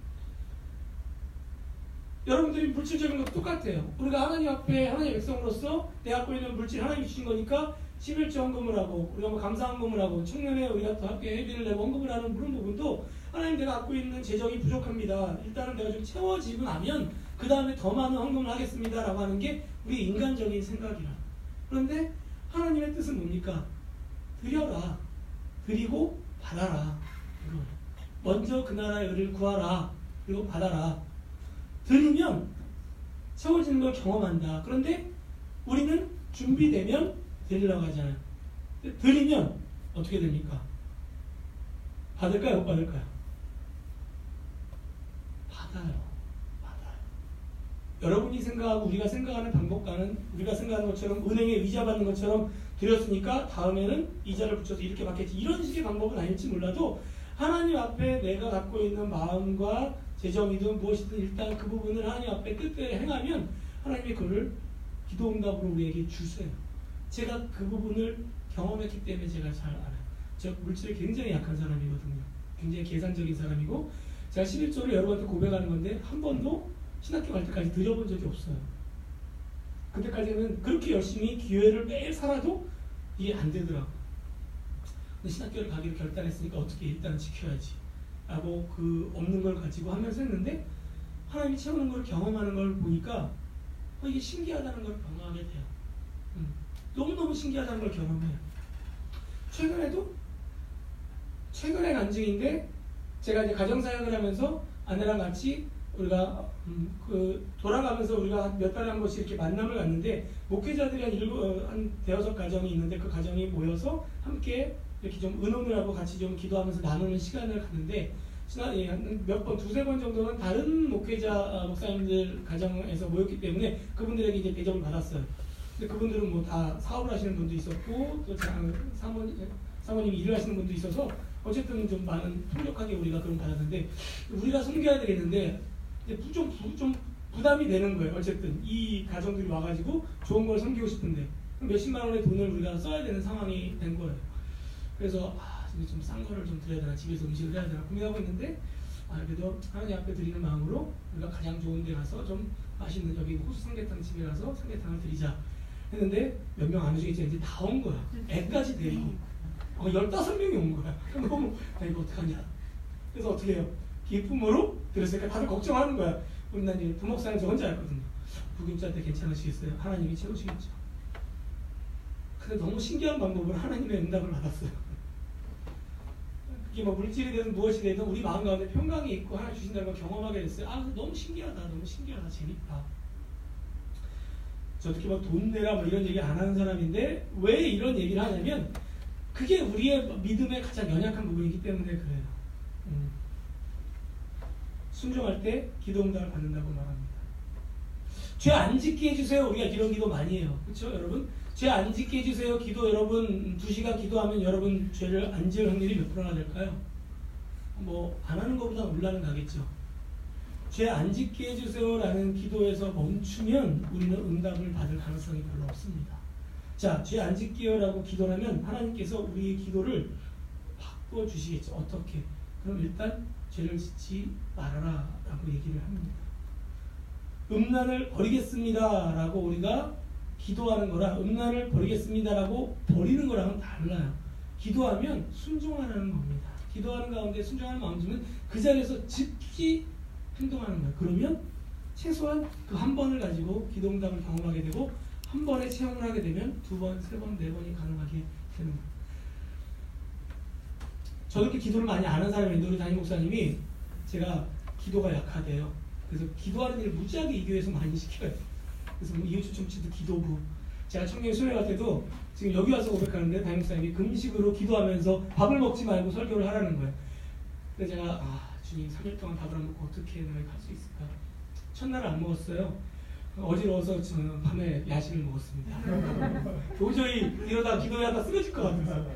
여러분들이 물질적인 것도 똑같아요. 우리가 하나님 앞에 하나님의 백성으로서 내 갖고 있는 물질 하나님이 주신 거니까 11조 헌금을 하고 우리가 뭐 감사 헌금을 하고 청년회 우리가 또 함께 예비를 내고 헌금을 하는 그런 부분도 하나님 내가 갖고 있는 재정이 부족합니다. 일단은 내가 좀 채워지고 나면 그 다음에 더 많은 헌금을 하겠습니다 라고 하는 게 우리 인간적인 생각이라. 그런데 하나님의 뜻은 뭡니까? 드려라. 드리고 받아라. 먼저 그 나라의 의를 구하라. 그리고 받아라. 드리면 채워지는 걸 경험한다. 그런데 우리는 준비되면 드리려고 하잖아요. 드리면 어떻게 됩니까? 받을까요? 못 받을까요? 받아요. 여러분이 생각하고 우리가 생각하는 방법과는 우리가 생각하는 것처럼 은행에 이자 받는 것처럼 드렸으니까 다음에는 이자를 붙여서 이렇게 받겠지. 이런 식의 방법은 아닐지 몰라도 하나님 앞에 내가 갖고 있는 마음과 재정이든 무엇이든 일단 그 부분을 하나님 앞에 뜻대로 행하면 하나님이 그를 기도 응답으로 우리에게 주세요. 제가 그 부분을 경험했기 때문에 제가 잘 알아요. 저 물질에 굉장히 약한 사람이거든요. 굉장히 계산적인 사람이고 제가 11조를 여러분한테 고백하는 건데 한 번도 신학교 갈 때까지 드려본 적이 없어요. 그때까지는 그렇게 열심히 기회를 매일 살아도 이게 안 되더라고요. 근데 신학교를 가기로 결단했으니까 어떻게 일단 지켜야지 라고 그 없는 걸 가지고 하면서 했는데 하나님이 채우는 걸 경험하는 걸 보니까 이게 신기하다는 걸 경험하게 돼요. 너무너무 신기하다는 걸 경험해요. 최근에 간증인데 제가 이제 가정사역을 하면서 아내랑 같이 우리가 돌아가면서 우리가 몇 달에 한 번씩 이렇게 만남을 갖는데 목회자들이 한 대여섯 가정이 있는데 그 가정이 모여서 함께 이렇게 좀 의논을 하고 같이 좀 기도하면서 나누는 시간을 갖는데 몇 번, 두세 번 정도는 다른 목사님들 가정에서 모였기 때문에 그분들에게 이제 대접을 받았어요. 근데 그분들은 뭐 다 사업을 하시는 분도 있었고 또 사모님이 일을 하시는 분도 있어서 어쨌든 좀 많은 풍족하게 우리가 그런 받았는데 우리가 섬겨야 되겠는데 좀 부담이 되는 거예요. 어쨌든 이 가정들이 와가지고 좋은 걸 섬기고 싶은데 몇십만 원의 돈을 우리가 써야 되는 상황이 된 거예요. 그래서 좀 싼 거를 좀 드려야 되나 집에서 음식을 해야 되나 고민하고 있는데 그래도 하나님 앞에 드리는 마음으로 우리가 가장 좋은 데 가서 좀 맛있는 여기 호수 삼계탕 집에 가서 삼계탕을 드리자 했는데 몇 명 안 오시겠지 이제 다 온 거야. 애까지 데리고 15명이 온 거야. 너무 이거 어떡하냐. 그래서 어떻게 해요? 기쁨으로 드렸으니까 다들 걱정하는 거야. 우리 난 이제 부목사는 저 혼자 했거든요. 부김자한테 괜찮으시겠어요? 하나님이 채우시겠죠. 근데 너무 신기한 방법으로 하나님의 응답을 받았어요. 그게 뭐 물질이 되든 무엇이 되든 우리 마음 가운데 평강이 있고 하나 주신다는 걸 경험하게 됐어요. 너무 신기하다. 재밌다. 저 어떻게 막 돈 내라 뭐 이런 얘기 안 하는 사람인데 왜 이런 얘기를 하냐면 그게 우리의 믿음의 가장 연약한 부분이기 때문에 그래요. 순종할 때 기도 응답을 받는다고 말합니다. 죄 안 짓게 해주세요. 우리가 이런 기도 많이 해요. 그렇죠 여러분? 죄 안 짓게 해주세요. 기도 여러분 2시간 기도하면 여러분 죄를 안 지을 확률이 몇 프로나 될까요? 뭐 안 하는 것보다 올라는 가겠죠. 죄 안 짓게 해주세요 라는 기도에서 멈추면 우리는 응답을 받을 가능성이 별로 없습니다. 자, 죄 안 짓게요 라고 기도를 하면 하나님께서 우리의 기도를 바꿔주시겠죠. 어떻게? 그럼 일단 죄를 짓지 말아라 라고 얘기를 합니다. 음란을 버리겠습니다 라고 우리가 기도하는 거랑 음란을 버리겠습니다 라고 버리는 거랑은 달라요. 기도하면 순종하라는 겁니다. 기도하는 가운데 순종하는 마음 주면 그 자리에서 즉시 행동하는 거예요. 그러면 최소한 그 한 번을 가지고 기도 응답을 경험하게 되고 한 번에 체험을 하게 되면 2번, 3번, 4번이 가능하게 되는 거예요. 저도 이렇게 기도를 많이 안 하는 사람인데 우리 담임 목사님이 제가 기도가 약하대요. 그래서 기도하는 일을 무지하게 이 교회에서 많이 시켜요. 그래서 뭐 이웃 초청치도 기도부. 제가 청년 수련회 갈 때도 지금 여기 와서 고백하는데 담임 목사님이 금식으로 기도하면서 밥을 먹지 말고 설교를 하라는 거예요. 그래서 제가 주님 3일 동안 밥을 안 먹고 어떻게 내가 할 수 있을까? 첫날을 안 먹었어요. 어지러워서 저는 밤에 야식을 먹었습니다. 도저히 이러다 기도하다 쓰러질 것 같아서.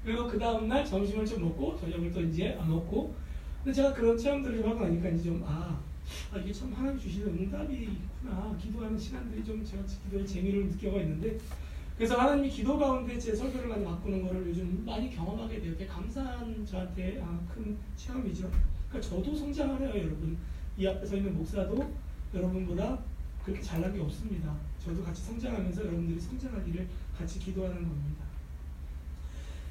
그리고 그 다음날 점심을 좀 먹고 저녁을 또 이제 안 먹고. 근데 제가 그런 체험들을 하고 나니까 이제 좀 이게 참 하나님 주시는 응답이 있구나. 기도하는 시간들이 좀 제가 기도의 재미를 느껴가 있는데, 그래서 하나님이 기도 가운데 제 설교를 많이 바꾸는 거를 요즘 많이 경험하게 돼요. 되게 감사한 저한테 큰 체험이죠. 그러니까 저도 성장하래요, 여러분. 이 앞에 서 있는 목사도 여러분보다 그렇게 잘난 게 없습니다. 저도 같이 성장하면서 여러분들이 성장하기를 같이 기도하는 겁니다.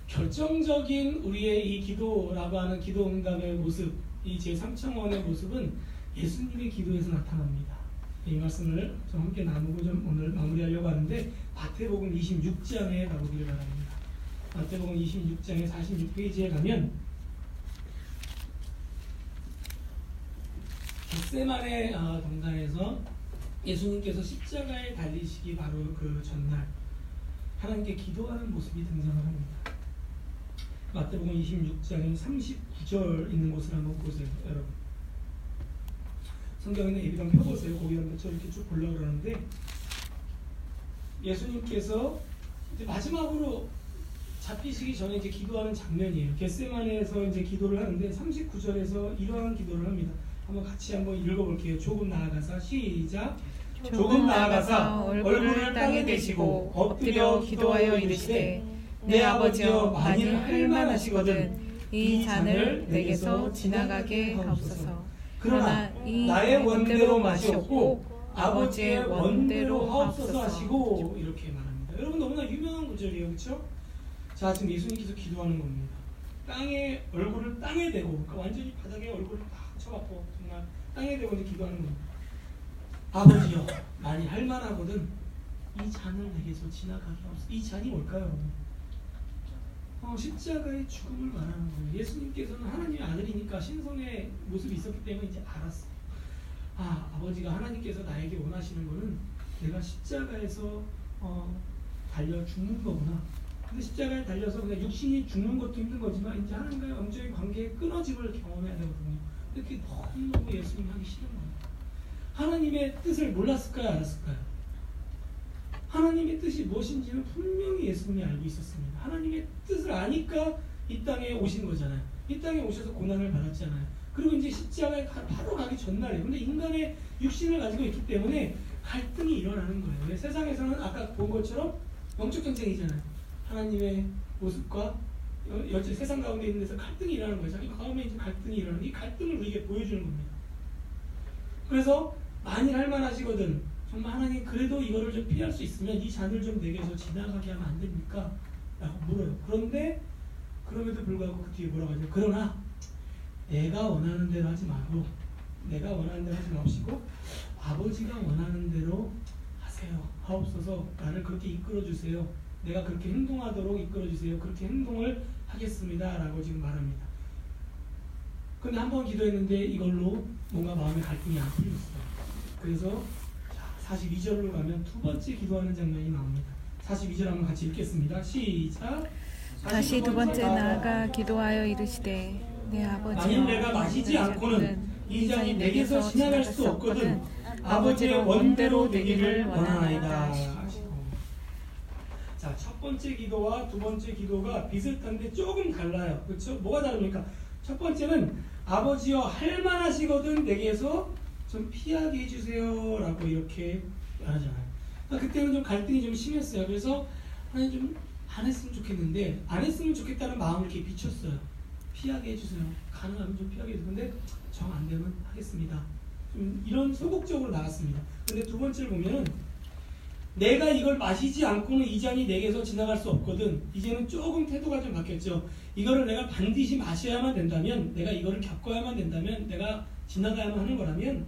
결정적인 우리의 이 기도라고 하는 기도 응답의 모습, 이 제3청원의 모습은 예수님의 기도에서 나타납니다. 이 말씀을 좀 함께 나누고 좀 오늘 마무리하려고 하는데, 마태복음 26장에 가보기를 바랍니다. 마태복음 26장의 46페이지에 가면 겟세마네 동산에서 예수님께서 십자가에 달리시기 바로 그 전날 하나님께 기도하는 모습이 등장을 합니다. 마태복음 26장의 39절 있는 곳을 한번 보세요, 여러분. 성경에는 예비당 펴보세요. 거기 한번 이렇게 쭉 보려고 그러는데, 예수님께서 이제 마지막으로 잡히시기 전에 이제 기도하는 장면이에요. 겟세마네에서 이제 기도를 하는데 39절에서 이러한 기도를 합니다. 한번 같이 한번 읽어볼게요. 조금 나아가사 시작. 조금 나아가사 얼굴을 땅에 대시고 엎드려 기도하여 이르시되, 내 아버지여 만일 할만하시거든 이 잔을 내게서 지나가게 하옵소서. 그러나 이 나의 원대로 마시옵고 아버지의 원대로 하옵소서 하시고, 이렇게 말합니다. 여러분 너무나 유명한 구절이에요, 그렇죠? 자, 지금 예수님께서 기도하는 겁니다. 땅에 얼굴을 땅에 대고, 그러니까 완전히 바닥에 얼굴을 딱 쳐박고 정말 땅에 대고 이제 기도하는 겁니다. 아버지여, 만일 할만하거든 이 잔을 내게서 지나가게 하옵소서. 이 잔이 뭘까요? 십자가의 죽음을 말하는 거예요. 예수님께서는 하나님의 아들이니까 신성의 모습이 있었기 때문에 이제 알았어요. 아버지가 하나님께서 나에게 원하시는 거는 내가 십자가에서 달려 죽는 거구나. 근데 십자가에 달려서 그냥 육신이 죽는 것도 힘든 거지만 이제 하나님과의 영적인 관계의 끊어짐을 경험해야 되거든요. 그게 너무너무 예수님이 하기 싫은 거예요. 하나님의 뜻을 몰랐을까요? 알았을까요? 하나님의 뜻이 무엇인지는 분명히 예수님이 알고 있었습니다. 하나님의 뜻을 아니까 이 땅에 오신 거잖아요. 이 땅에 오셔서 고난을 받았잖아요. 그리고 이제 십자가에 바로 가기 전날이에요. 근데 인간의 육신을 가지고 있기 때문에 갈등이 일어나는 거예요. 왜? 세상에서는 아까 본 것처럼 영적 경쟁이잖아요. 하나님의 모습과 세상 가운데 있는 데서 갈등이 일어나는 거예요. 자기 마음에 이제 갈등이 일어나는, 이 갈등을 우리에게 보여주는 겁니다. 그래서 만일 할만하시거든, 정말 하나님 그래도 이거를 좀 피할 수 있으면 이 잔을 좀 내게서 지나가게 하면 안 됩니까? 라고 물어요. 그런데 그럼에도 불구하고 그 뒤에 뭐라고 하죠? 그러나 내가 원하는 대로 하지 말고, 내가 원하는 대로 하지 마시고 아버지가 원하는 대로 하세요. 하옵소서. 나를 그렇게 이끌어주세요. 내가 그렇게 행동하도록 이끌어주세요. 그렇게 행동을 하겠습니다. 라고 지금 말합니다. 근데 한 번 기도했는데 이걸로 뭔가 마음의 갈등이 안 풀렸어요. 그래서 42절로 가면 두 번째 기도하는 장면이 나옵니다. 42절 한번 같이 읽겠습니다. 시작. 다시 두 번째 나아가 기도하여 이르시되, 내 아버지여, 만일 내가 마시지 않고는 이 잔이 내게서 지나갈 수 없거든 아버지의 원대로 되기를 원하나이다. 자, 첫 번째 기도와 두 번째 기도가 비슷한데 조금 달라요. 그렇죠? 뭐가 다릅니까? 첫 번째는 아버지여 할만하시거든 내게서 좀 피하게 해주세요 라고 이렇게 말하잖아요. 그러니까 그때는 좀 갈등이 좀 심했어요. 그래서 하나님 좀 안 했으면 좋겠는데, 안 했으면 좋겠다는 마음을 이렇게 비췄어요. 피하게 해주세요. 가능하면 좀 피하게 해주세요. 근데 정 안 되면 하겠습니다. 좀 이런 소극적으로 나갔습니다. 근데 두 번째를 보면은 내가 이걸 마시지 않고는 이 잔이 내게서 지나갈 수 없거든. 이제는 조금 태도가 좀 바뀌었죠. 이거를 내가 반드시 마셔야만 된다면, 내가 이거를 겪어야만 된다면, 내가 지나가야만 하는 거라면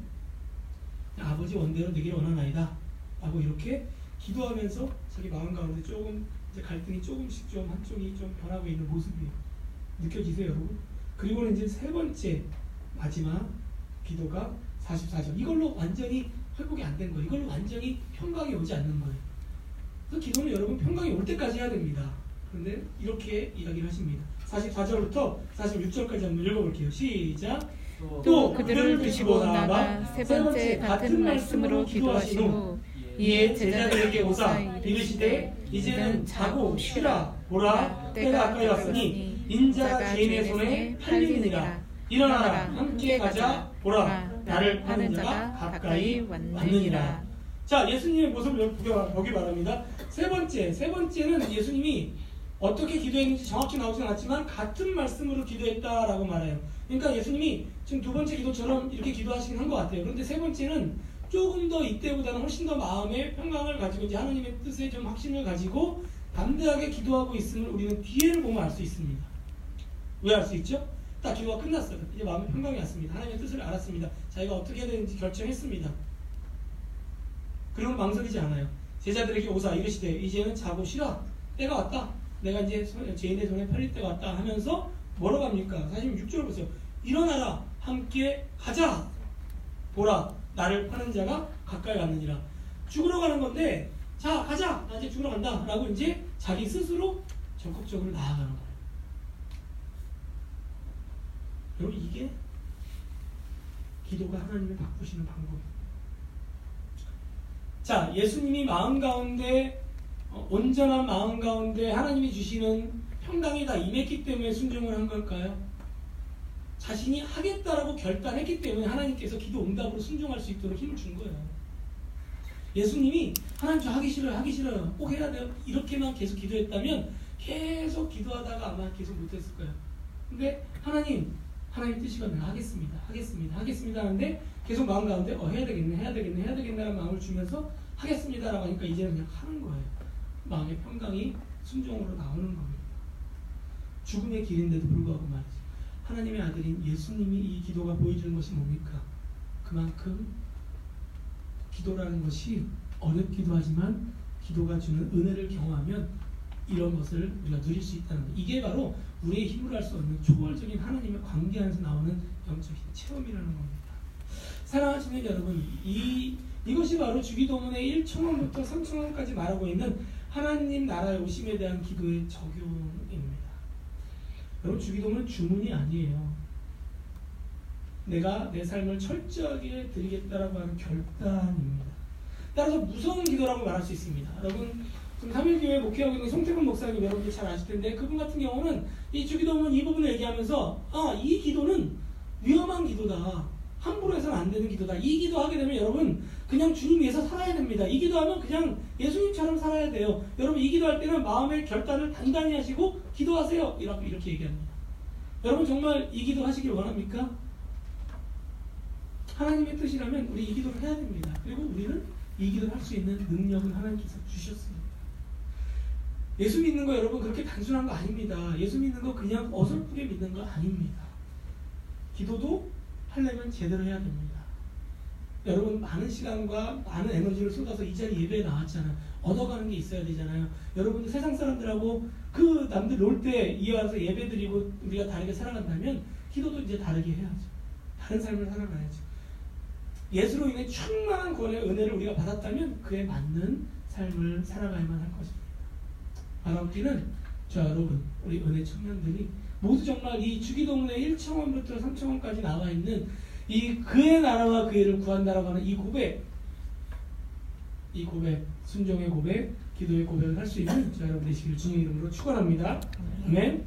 아버지 원대로 되기를 원하나이다 라고 이렇게 기도하면서 자기 마음 가운데 조금 이제 갈등이 조금씩 좀 한쪽이 좀 변하고 있는 모습이 느껴지세요, 여러분? 그리고는 이제 세 번째 마지막 기도가 44절. 이걸로 완전히 회복이 안 된 거예요. 이걸로 완전히 평강이 오지 않는 거예요. 그래서 기도는 여러분 평강이 올 때까지 해야 됩니다. 그런데 이렇게 이야기를 하십니다. 44절부터 46절까지 한번 읽어볼게요. 시작. 또 그들을 두시고 나아가 세 번째 같은 말씀으로 기도하신 후 이에 제자들에게 오사 이르시되 이제는 자고 쉬라. 보라 때가 가까이 왔으니 인자가 죄인의 손에 팔리느니라. 일어나라 함께 가자. 보라 나를 파는 자가 가까이 왔느니라. 자, 예수님의 모습을 보기 바랍니다. 세 번째는 예수님이 어떻게 기도했는지 정확히 나오진 않았지만 같은 말씀으로 기도했다라고 말해요. 그러니까 예수님이 지금 두 번째 기도처럼 이렇게 기도하시긴 한 것 같아요. 그런데 세 번째는 조금 더 이때보다는 훨씬 더 마음의 평강을 가지고 이제 하나님의 뜻에 좀 확신을 가지고 담대하게 기도하고 있음을 우리는 뒤에를 보면 알 수 있습니다. 왜 알 수 있죠? 딱 기도가 끝났어요. 이제 마음의 평강이 왔습니다. 하나님의 뜻을 알았습니다. 자기가 어떻게 해야 되는지 결정했습니다. 그리고 망설이지 않아요. 제자들에게 오사 이르시되 이제는 자고 쉬라. 때가 왔다. 내가 이제 죄인의 손에 팔릴 때가 왔다 하면서 뭐라고 합니까? 46절 보세요. 일어나라 함께 가자. 보라 나를 파는 자가 가까이 왔느니라. 죽으러 가는 건데 자 가자 나 이제 죽으러 간다 라고 이제 자기 스스로 적극적으로 나아가는 거예요. 여러분 이게 기도가 하나님을 바꾸시는 방법이에요. 자, 예수님이 마음 가운데 온전한 마음 가운데 하나님이 주시는 평강이 다 임했기 때문에 순종을 한 걸까요? 자신이 하겠다라고 결단했기 때문에 하나님께서 기도 응답으로 순종할 수 있도록 힘을 준 거예요. 예수님이 하나님 저 하기 싫어요 꼭 해야 돼요 이렇게만 계속 기도했다면 계속 기도하다가 아마 계속 못했을 거예요. 근데 하나님 뜻이면 내가 하겠습니다 하는데 계속 마음 가운데 해야 되겠네라는 마음을 주면서 하겠습니다라고 하니까 이제는 그냥 하는 거예요. 마음의 평강이 순종으로 나오는 겁니다. 죽음의 길인데도 불구하고 말이죠. 하나님의 아들인 예수님이 이 기도가 보여주는 것이 뭡니까? 그만큼 기도라는 것이 어렵기도 하지만 기도가 주는 은혜를 경험하면 이런 것을 우리가 누릴 수 있다는 것. 이게 바로 우리의 힘으로 할 수 없는 초월적인 하나님의 관계 안에서 나오는 영적인 체험이라는 겁니다. 사랑하시는 여러분, 이것이 바로 주기도문의 1청원부터 3청원까지 말하고 있는 하나님 나라에 오심에 대한 기도의 적용입니다. 여러분 주기도문은 주문이 아니에요. 내가 내 삶을 철저하게 드리겠다라고 하는 결단입니다. 따라서 무서운 기도라고 말할 수 있습니다. 여러분 지금 3일교회 목회하고 있는 송태근 목사님 여러분들 잘 아실 텐데 그분 같은 경우는 이 주기도문 이 부분을 얘기하면서 이 기도는 위험한 기도다. 함부로 해서는 안 되는 기도다. 이 기도하게 되면 여러분 그냥 주님 위해서 살아야 됩니다. 이 기도하면 그냥 예수님처럼 살아야 돼요. 여러분 이 기도할 때는 마음의 결단을 단단히 하시고 기도하세요. 이렇게 얘기합니다. 여러분 정말 이 기도 하시길 원합니까? 하나님의 뜻이라면 우리 이 기도를 해야 됩니다. 그리고 우리는 이 기도를 할 수 있는 능력은 하나님께서 주셨습니다. 예수 믿는 거 여러분 그렇게 단순한 거 아닙니다. 예수 믿는 거 그냥 어설프게 믿는 거 아닙니다. 기도도 하려면 제대로 해야 됩니다. 여러분 많은 시간과 많은 에너지를 쏟아서 이 자리 예배에 나왔잖아요. 얻어가는 게 있어야 되잖아요. 여러분들 세상 사람들하고 그 남들 놀 때 이어와서 예배 드리고 우리가 다르게 살아간다면 기도도 이제 다르게 해야죠. 다른 삶을 살아가야죠. 예수로 인해 충만한 구원의 은혜를 우리가 받았다면 그에 맞는 삶을 살아가야만 할 것입니다. 바람띠는 저 여러분 우리 은혜 청년들이 모두 정말 이 주기도문의 1청원부터 3청원까지 나와 있는 이 그의 나라와 그의를 구한다라고 하는 이 고백, 순종의 고백, 기도의 고백을 할 수 있는 저 여러분 되시길 주님의 이름으로 축원합니다. 아멘.